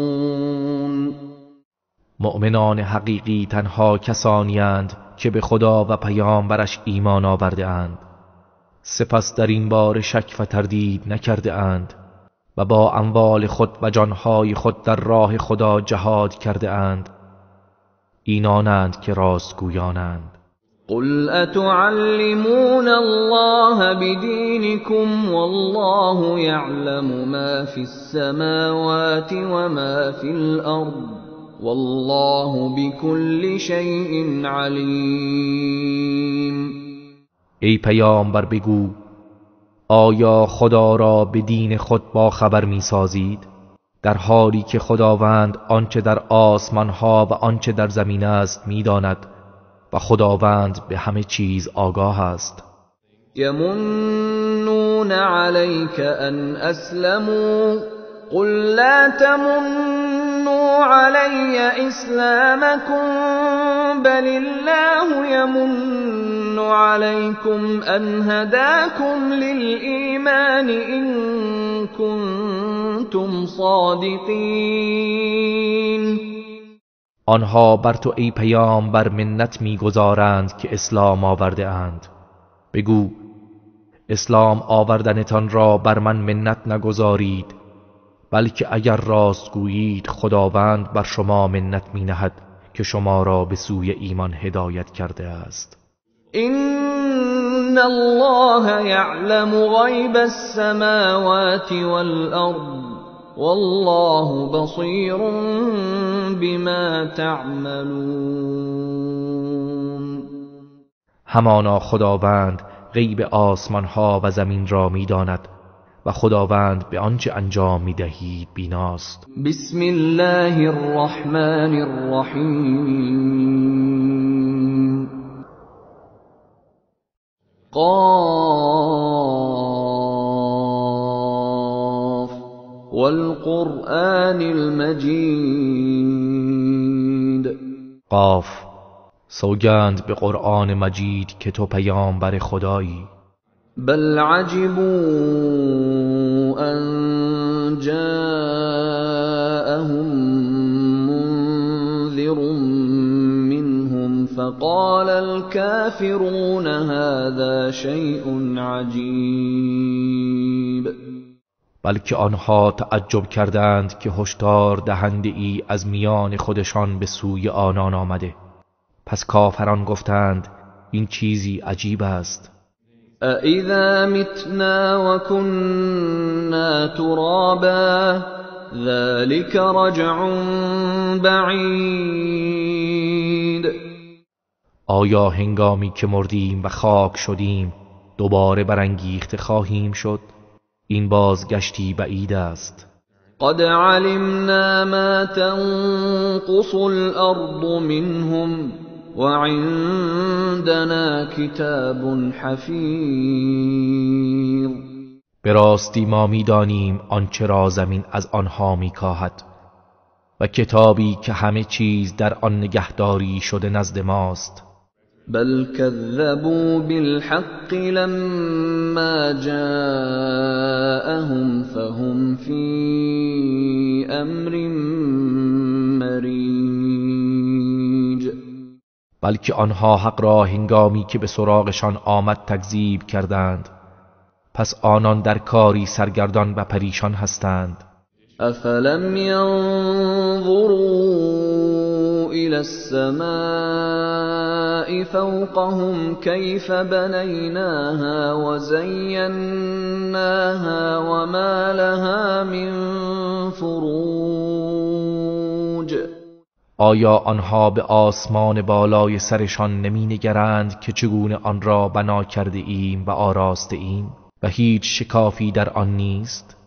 مؤمنان حقیقی تنها کسانی اند که به خدا و پیامبرش ایمان آورده اند، سپس در این باره شک و تردید نکرده اند و با اموال خود و جانهای خود در راه خدا جهاد کرده اند. اینانند که راستگویانند. قل اتعلمون الله بدینکم والله یعلم ما فی السماوات وما فی الارض والله بكل شیء علیم. ای پیامبر بگو آیا خدا را به دین خود با خبر می سازید در حالی که خداوند آنچه در آسمان ها و آنچه در زمین است می داند و خداوند به همه چیز آگاه است. یمنون علیک ان اسلموا قل لا تمنوا علی اسلامکم بل الله یمن علیکم ان هداکم للایمان ان کنتم صادقین. آنها بر تو ای پیامبر منت می‌گذارند که اسلام آورده اند. بگو اسلام آوردنتان را بر من منت نگذارید، بلکه اگر راست گویید خداوند بر شما منت می نهد که شما را به سوی ایمان هدایت کرده است. ان الله یعلم غیب السماوات والارض والله بصیر بما تعملون. همانا خداوند غیب آسمان ها و زمین را می داند و خداوند به آنچه انجام می دهید بیناست. بسم الله الرحمن الرحیم. قاف والقرآن المجید. قاف سوگند به قرآن مجید که تو پیامبر خدایی. بل عجبوا ان جاءهم منذر منهم فقال الكافرون هذا شيء عجيب. بلکه آنها تعجب کردند که هشدار دهنده ای از میان خودشان به سوی آنان آمده. پس کافران گفتند این چیزی عجیب است. أَإِذَا مِتْنَا وَكُنَّا تُرَابًا ذَلِكَ رَجْعٌ بَعِیدٌ. آیا هنگامی که مردیم و خاک شدیم دوباره برانگیخته خواهیم شد؟ این بازگشتی بعید است. قد علمنا ما تنقص الأرض منهم وعندنا کتاب حفیظ. به راستی ما می‌دانیم آنچه را زمین از آنها می‌کاهد و کتابی که همه چیز در آن نگهداری شده نزد ماست. بل كذبوا بالحق لما جاءهم فهم في امر مریج. بلکه آنها حق را هنگامی که به سراغشان آمد تکذیب کردند، پس آنان در کاری سرگردان و پریشان هستند. افلم ينظروا الى السماء فوقهم كيف بنيناها وزيناها وما لها من فروج. آیا آنها به آسمان بالای سرشان نمی نگرند که چگونه آن را بنا کرده ایم و آراسته ایم و هیچ شکافی در آن نیست؟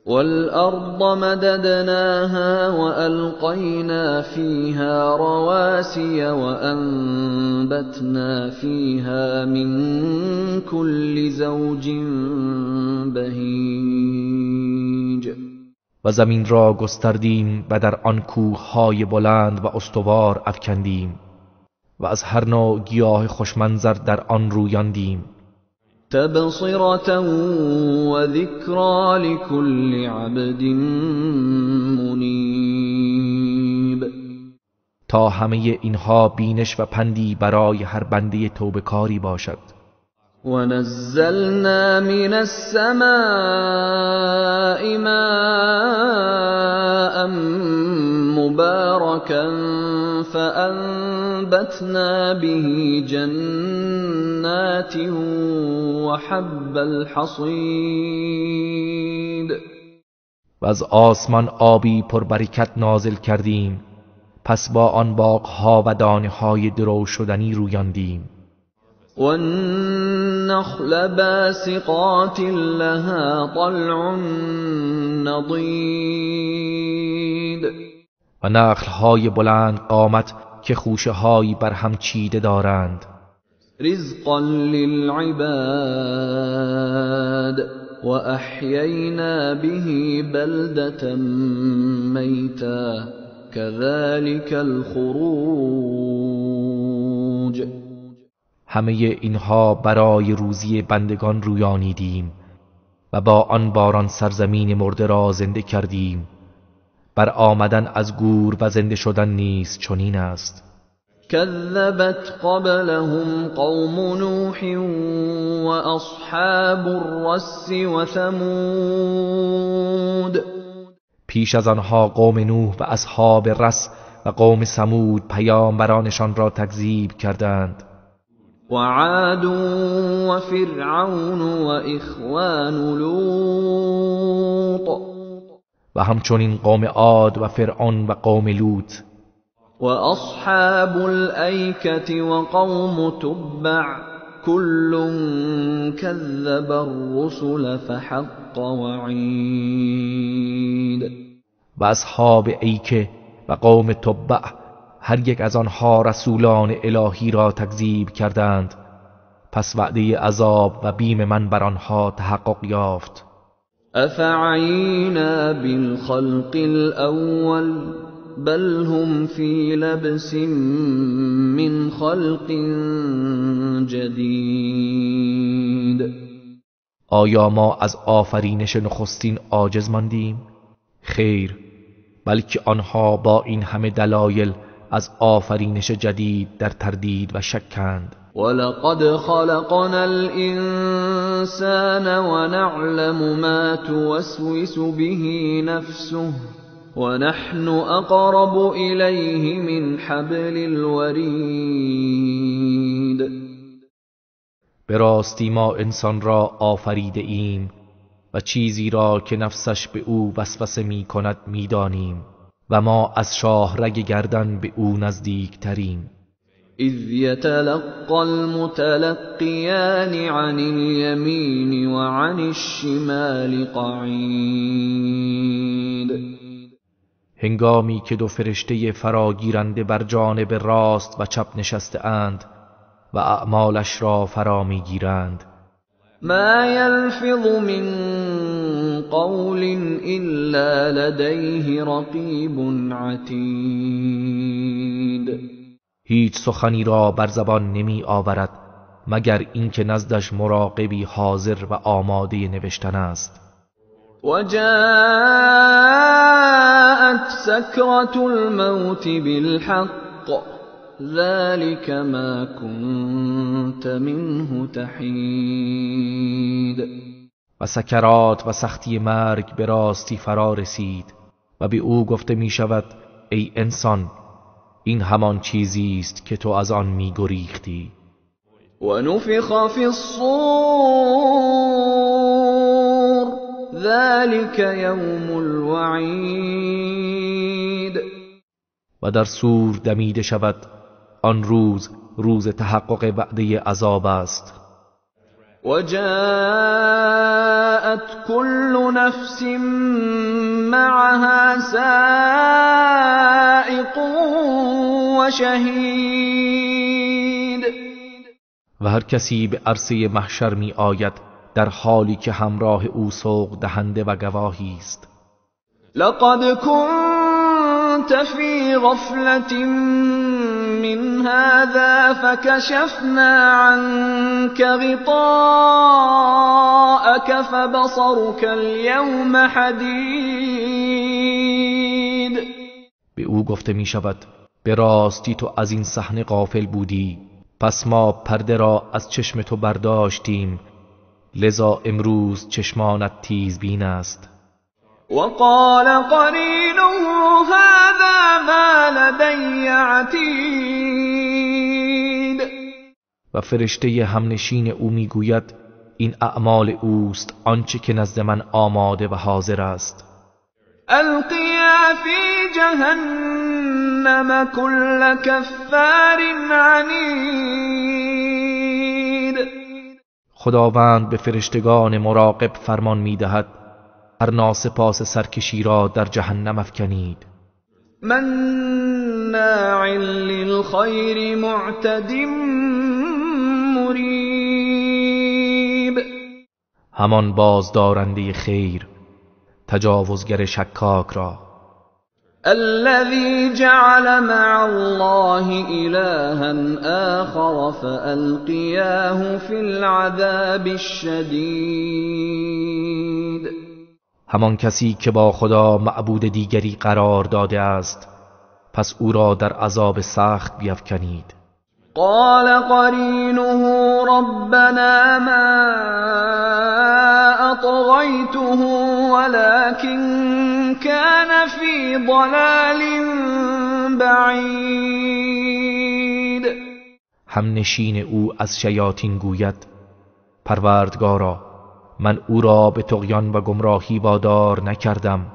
والأرض مددناها وألقينا فيها رواسي وأنبتنا فيها من كل زوج بهيج. و زمین را گستردیم و در آن کوههای بلند و استوار افکندیم و از هر نوع گیاه خوشمنظر در آن رویاندیم. تبصرة وذكرى لكل عبد منیب. تا همه اینها بینش و پندی برای هر بنده توبه‌کاری باشد. ونزلنا من السماء ماء مباركا فأنبتنا به جنات وحب الحصيد. و از آسمان آبی پربرکت نازل کردیم، پس با آن باغها و دانه‌های درو شدنی رویاندیم. والنخل باسقات لها طلع نضید. و نخل‌های بلند قامت که خوشه‌هایی بر هم چیده دارند. رزقا للعباد وأحيينا به بلدة ميتا كذلك الخروج. همه اینها برای روزی بندگان رویانیدیم و با آن باران سرزمین مرده را زنده کردیم. بر آمدن از گور و زنده شدن نیز چنین است. كذبت قبلهم قوم نوح وأصحاب الرس وثمود. پیش از آنها قوم نوح و اصحاب رس و قوم ثمود پیامبرانشان را تکذیب کردند. وعاد وفرعون وإخوان لوط. و همچنین قوم عاد و فرعون و قوم لوط. وأصحاب الأيكة وقوم تبع كل كذب الرسل فحق وعید. و اصحاب ایکه و قوم تبع هر یک از آنها رسولان الهی را تکذیب کردند، پس وعده عذاب و بیم من بر آنها تحقق یافت. افعینا بالخلق الاول بل هم فی لبس من خلق جدید. آیا ما از آفرینش نخستین عاجز ماندیم؟ خیر، بلکه آنها با این همه دلایل از آفرینش جدید در تردید و شکند. ولقد خلقنا الإنسان ونعلم ما توسوس به نفسه ونحن أقرب إليه من حبل الورید. به راستی ما انسان را آفریده ایم و چیزی را که نفسش به او وسوسه می کند می دانیم و ما از شاهرگ گردن به او نزدیک تریم. اذ يتلقى المتلقيان عن اليمين وعن الشمال قعيد. هنگامی که دو فرشته فراگیرنده بر جانب راست و چپ نشسته اند و اعمالش را فرا میگیرند. ما يلفظ من قول إلا لديه رقيب عتيد. هیچ سخنی را بر زبان نمی آورد مگر اینکه نزدش مراقبی حاضر و آماده نوشتن است. وجاءت سكرة الموت بالحق ذلك ما كنت منه تحید. و سکرات و سختی مرگ به راستی فرا رسید و به او گفته می شود ای انسان این همان چیزی است که تو از آن می گریختی. و نفخ فی الصور ذلك یوم الوعید. و در صور دمیده شود آن روز تحقق وعده عذاب است. وجاءت كل نفس معها سائق وشهید. و هر کسی به عرصه محشر می آید در حالی که همراه او سوق دهنده و گواهی است. لقد كنت في غفلة من هذا فكشفنا عنك غطاءك فبصرك اليوم حديد. به او گفته می شود به راستی تو از این صحنه غافل بودی، پس ما پرده را از چشم تو برداشتیم، لذا امروز چشمانت تیزبین است. وقال قرينه هذا ما لدي عتيد. و فرشته همنشین او میگوید این اعمال اوست آنچه که نزد من آماده و حاضر است. القیا فی جهنم كل كفار عنید. خداوند به فرشتگان مراقب فرمان میدهد هر ناسپاس سرکشی را در جهنم افکنید. مناع للخیر معتد مریب. همان بازدارنده خیر، تجاوزگر شکاک را. الذي جعل مع الله إلها آخر فألقياه في العذاب الشديد. همان کسی که با خدا معبود دیگری قرار داده است پس او را در عذاب سخت بیفکنید. قال قرینه ربنا ما اطغیته ولكن كان في ضلال بعید. همنشین او از شیاطین گوید پروردگارا من او را به طغیان و گمراهی وادار نکردم،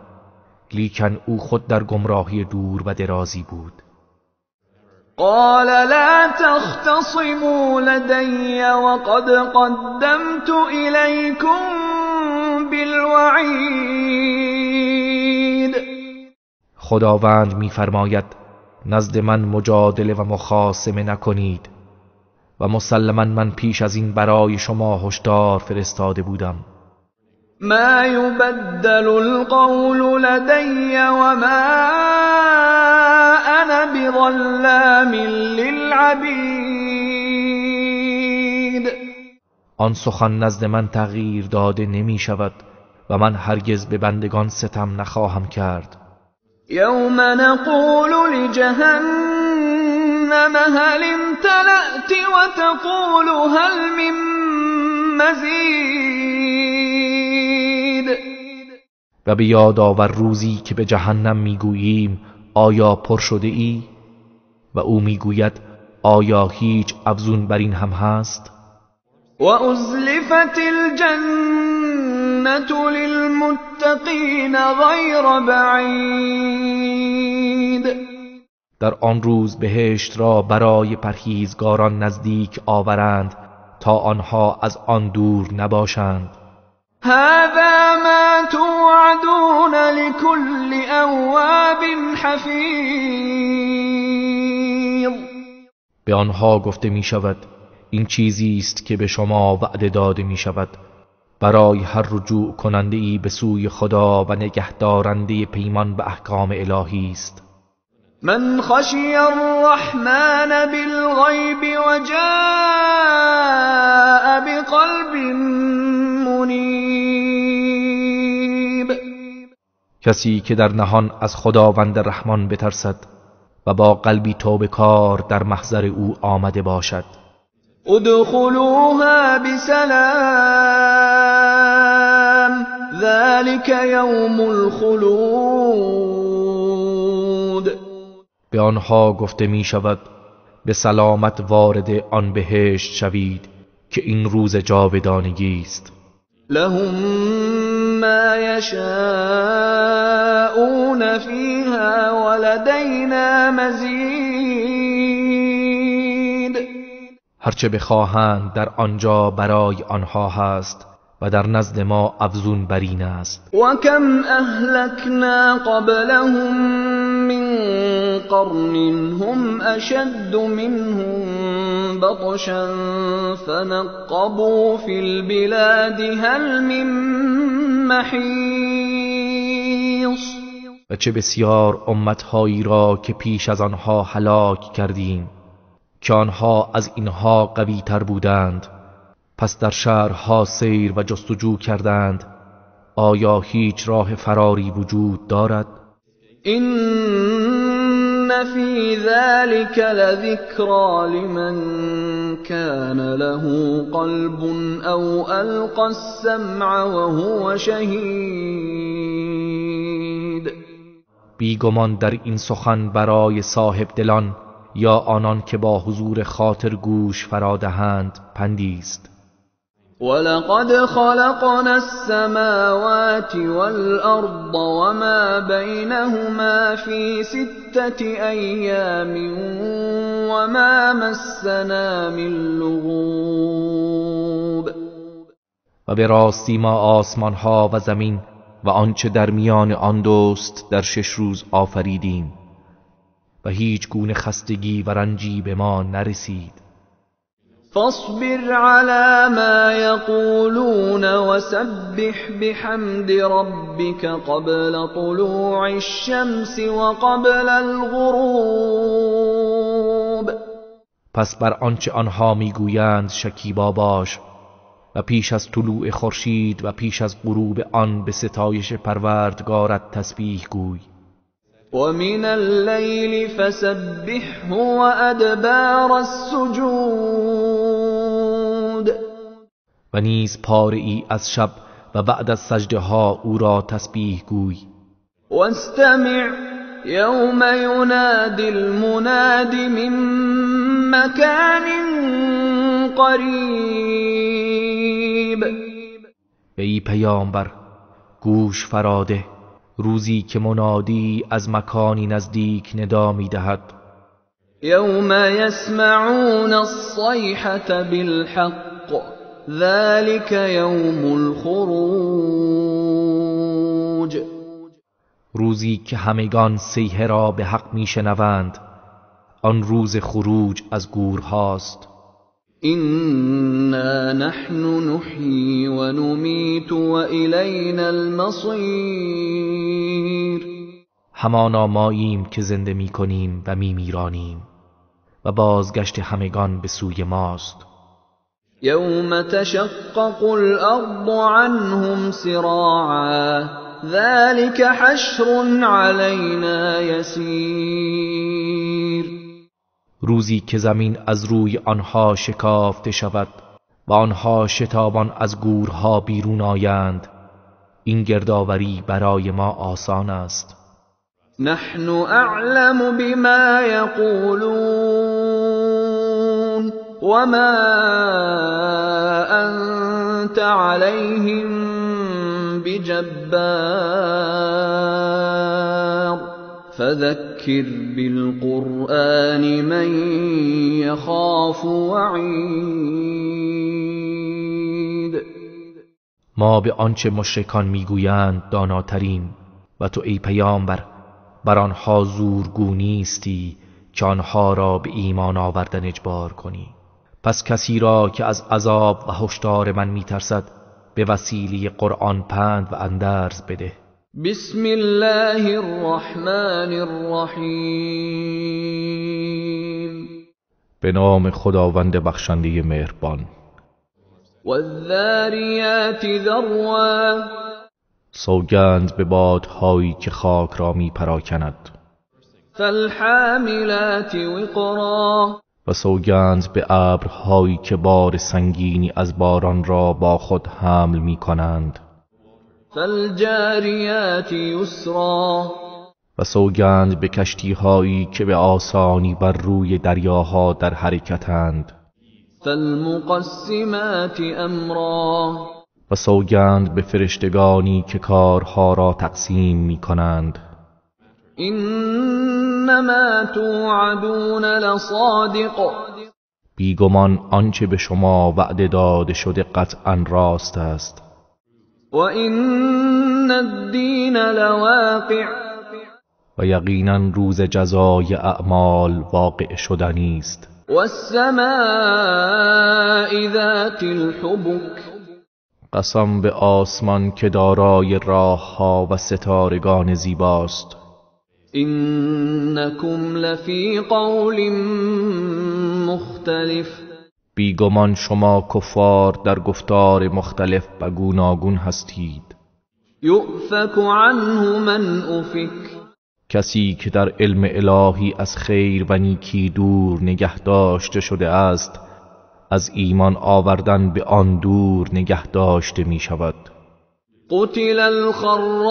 لیکن او خود در گمراهی دور و درازی بود. قال لا تختصموا لدي وقد قدمت إليكم بالوعید. خداوند می‌فرماید نزد من مجادله و مخاصمه نکنید و مسلماً من پیش از این برای شما هشدار فرستاده بودم. ما يبدل القول لدي وما أنا بظلام للعبید. آن سخن نزد من تغییر داده نمی شود و من هرگز به بندگان ستم نخواهم کرد. یوم نقول لجهنم هل امتلأت وتقول هل من مزید. و به یاد آور روزی که به جهنم میگوییم آیا پر شده ای؟ و او میگوید آیا هیچ افزون بر این هم هست؟ و ازلفت الجنة للمتقین غیر بعید. در آن روز بهشت را برای پرهیزگاران نزدیک آورند تا آنها از آن دور نباشند. هذا ما توعدون لكل اواب حفیظ. به آنها گفته می شود این چیزی است که به شما وعده داده می شود برای هر رجوع کننده ای به سوی خدا و نگهدارنده پیمان به احکام الهی است. من خشی الرحمن بالغیب و جاء بقلب منیب. کسی که در نهان از خداوند رحمان بترسد و با قلبی توبه‌کار در محضر او آمده باشد. ادخلوها بسلام ذلك یوم الخلود. به آنها گفته می شود به سلامت وارد آن بهشت شوید که این روز جاودانگی است. لهم ما یشاءون فیها ولدینا مزید. هرچه بخواهند در آنجا برای آنها هست و در نزد ما افزون بر این است. و کم اهلکنا قبلهم من قرن هم اشد منهم بطشا فنقبوا فی البلاد هل من محیص. و چه بسیار امتهایی را که پیش از آنها هلاک کردیم که آنها از اینها قوی تر بودند، پس در شهرها سیر و جستجو کردند آیا هیچ راه فراری وجود دارد؟ این فی ذلک لذکرا لمن کان له قلب او القى السمع وهو شهید. بیگمان در این سخن برای صاحب دلان یا آنان که با حضور خاطر گوش فرادهند پندی است. ولقد خلقنا السماوات والأرض وما بينهما في 6 أيام وما مسنا من لغوب. و به راستی ما آسمان ها و زمین و آنچه در میان آن دوست در 6 روز آفریدیم و هیچ گونه خستگی و رنجی به ما نرسید. فاصبر على ما يقولون وسبح بحمد ربك قبل طلوع الشمس وقبل الغروب. پس بر آنچه آنها میگویند شکیبا باش و پیش از طلوع خورشید و پیش از غروب آن به ستایش پروردگارت تسبیح گوی. ومن الليل فسبحه وأدبار السجود. و نیز پاره ای از شب و بعد از سجده ها او را تسبیح گوی. واستمع يوم ينادي المناد من مكان قریب. ای پیامبر گوش فراده روزی که منادی از مکانی نزدیک ندا می‌دهد. یوم یسمعون الصیحة بالحق ذلك یوم الخروج. روزی که همگان صیحه را به حق میشنوند آن روز خروج از گورهاست. إنا نحن نحيي ونميت وإلينا المصير. همانا ماییم که زنده می کنیم و می میرانیم و بازگشت همگان به سوی ماست. یوم تشقق الأرض عنهم سراعا ذلك حشر علينا يسير. روزی که زمین از روی آنها شکافته شود و آنها شتابان از گورها بیرون آیند، این گردآوری برای ما آسان است. نحن اعلم بما یقولون وما انت علیهم بجبار فذكر بالقرآن من يخاف وعید. ما به آنچه مشرکان میگویند داناتریم و تو ای پیامبر بر آنها زورگو نیستی که آنها را به ایمان آوردن اجبار کنی. پس کسی را که از عذاب و هشدار من میترسد به وسیله قرآن پند و اندرز بده. بسم الله الرحمن الرحیم. به نام خداوند بخشنده مهربان. والذاریات ذروا. سوگند به بادهایی که خاک را می پراکند. فالحاملات وقرا. و سوگند به ابرهایی که بار سنگینی از باران را با خود حمل می کنند. فالجاریات یسرا. و سوگند به کشتیهایی که به آسانی بر روی دریاها در حرکتند. فالمقسمات امرا. و سوگند به فرشتگانی که کارها را تقسیم می کنند. انما توعدون لصادق. بیگمان آنچه به شما وعده داده شده قطعا راست است. و ان الدین لواقع. و یقینا روز جزای اعمال واقع شدنی است. والسماء ذات الحبک. قسم به آسمان که دارای راهها و ستارگان زیباست. انکم لفی قول مختلف. بیگمان شما کفار در گفتار مختلف و گوناگون هستید. یؤفک عنه من افک. کسی که در علم الهی از خیر و نیکی دور نگه داشته شده است، از ایمان آوردن به آن دور نگه داشته می شود. قتل الخراصون.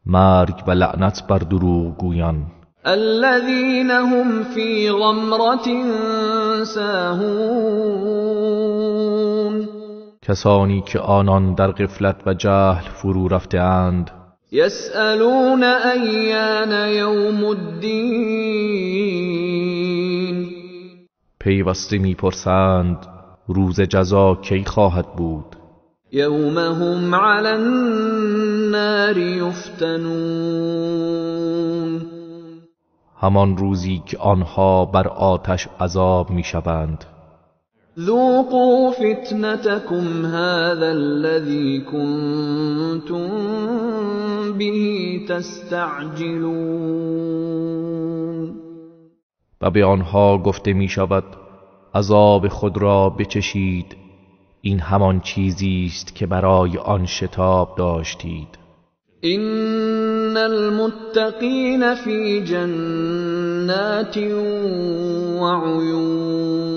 مرگ و لعنت بر دروغ گویان. الذين هم في غمرة ساهون. کسانی که آنان در غفلت و جهل فرو رفته اند. یسألون ایان یوم الدین. پیوسته میپرسند روز جزا کی خواهد بود. یوم هم علی النار یفتنون. همان روزی که آنها بر آتش عذاب میشوند. ذوقوا فتنتكم هذا الذي كنتم به تستعجلون. و به آنها گفته می شود عذاب خود را بچشید، این همان چیزی است که برای آن شتاب داشتید. ان المتقین فی جنات و عیون.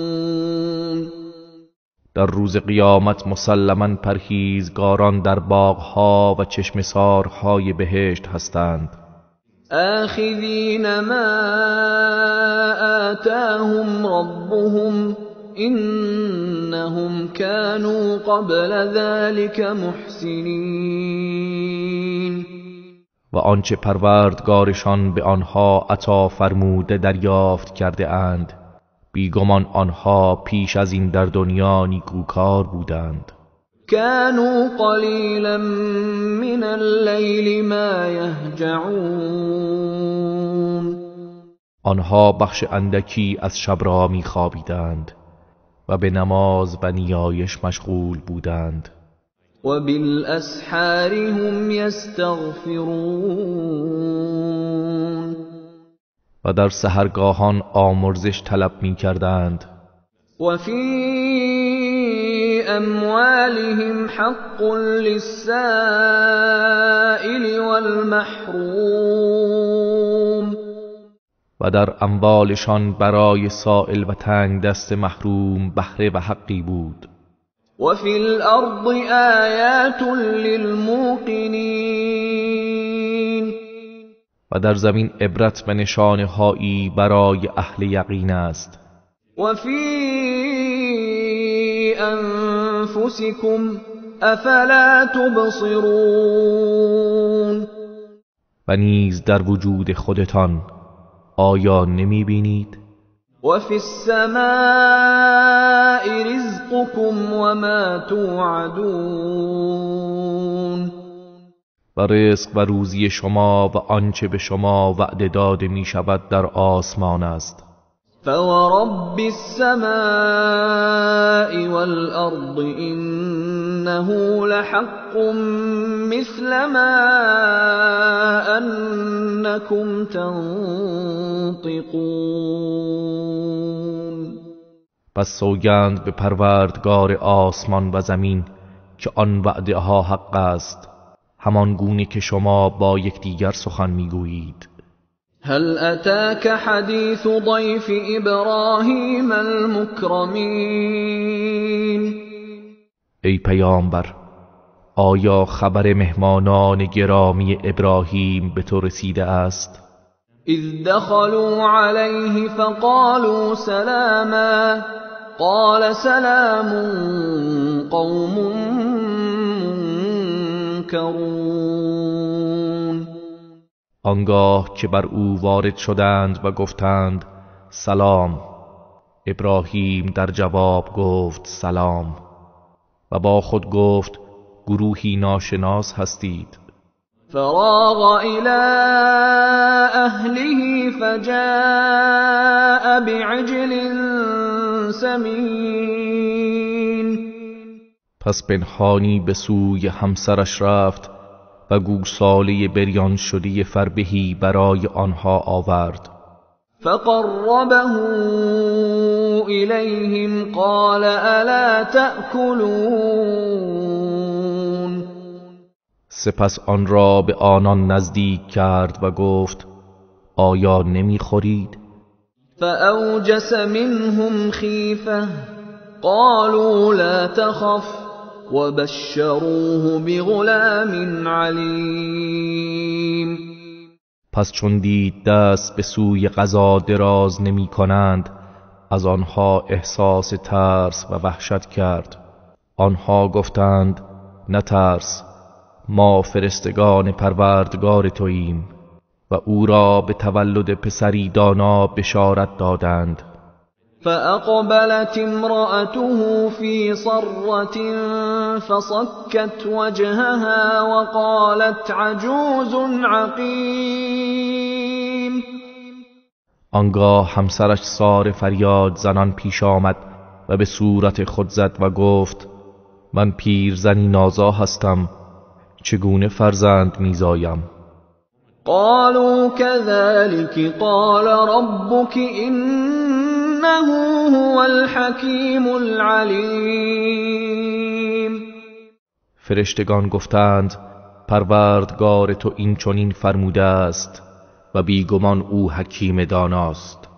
در روز قیامت مسلماً پرهیزگاران در باغها و چشمسارهای بهشت هستند. آخذین ما آتاهم ربهم انهم كانوا قبل ذلك محسنین. و آنچه پروردگارشان به آنها عطا فرموده دریافت کرده اند، بیگمان آنها پیش از این در دنیا نیکوکار بودند. كانوا قلیلا من اللیل ما یهجعون. آنها بخش اندکی از شب را می‌خوابیدند و به نماز و نیایش مشغول بودند. و بالاسحار هم یستغفرون. و در سحرگاهان آمرزش طلب می‌کردند. و فی اموالهم حق للسائل والمحروم. و در اموالشان برای سائل و تنگ دست محروم بهره و حقی بود. وفي الأرض آيات للموقنين و در زمین عبرت و نشانه هایی برای اهل یقین است. وفي أنفسكم أفلا تبصرون و نیز در وجود خودتان آیا نمی بینید؟ وفي السماء رزقكم وما توعدون و رزق و روزی شما و آنچه به شما وعده داده می شود در آسمان است. فورب السماء والأرض إنه لحق مثل ما أنكم تنطقون. پس سوگند به پروردگار آسمان و زمین که آن وعده ها حق است، همان گونه که شما با یکدیگر سخن میگویید. هل اتاك حدیث ضیف ابراهیم المکرمین؟ ای پیامبر، آیا خبر مهمانان گرامی ابراهیم به تو رسیده است؟ اذ دخلوا علیه فقالوا سلاما قال سلام قوم منکرون. آنگاه که بر او وارد شدند و گفتند سلام، ابراهیم در جواب گفت سلام و با خود گفت گروهی ناشناس هستید. فراغ إلى أهله فجاء بعجل سمين. پس پنهانی به سوی همسرش رفت و گوساله بریان شده فربهی برای آنها آورد. فقربه إليهم قال ألا تأكلون. سپس آن را به آنان نزدیک کرد و گفت آیا نمیخورید؟ فأوجس منهم خیفة قالوا لا تخف وبشروه بغلام علیم. پس چون دید دست به سوی غذا دراز نمی کنند، از آنها احساس ترس و وحشت کرد. آنها گفتند نترس، ما فرستگان پروردگار توییم، و او را به تولد پسری دانا بشارت دادند. فأقبلت امرأته في صرة فصكت وجهها وقالت عجوز عقيم. آنگاه همسرش سار فریاد زنان پیش آمد و به صورت خود زد و گفت من پیرزنی نازا هستم، چگونه فرزند میزایم؟ قالوا كذلك قال ربك إنه هو الحكيم العليم. فرشتگان گفتند پروردگار تو این چنین فرموده است و بیگمان او حکیم داناست.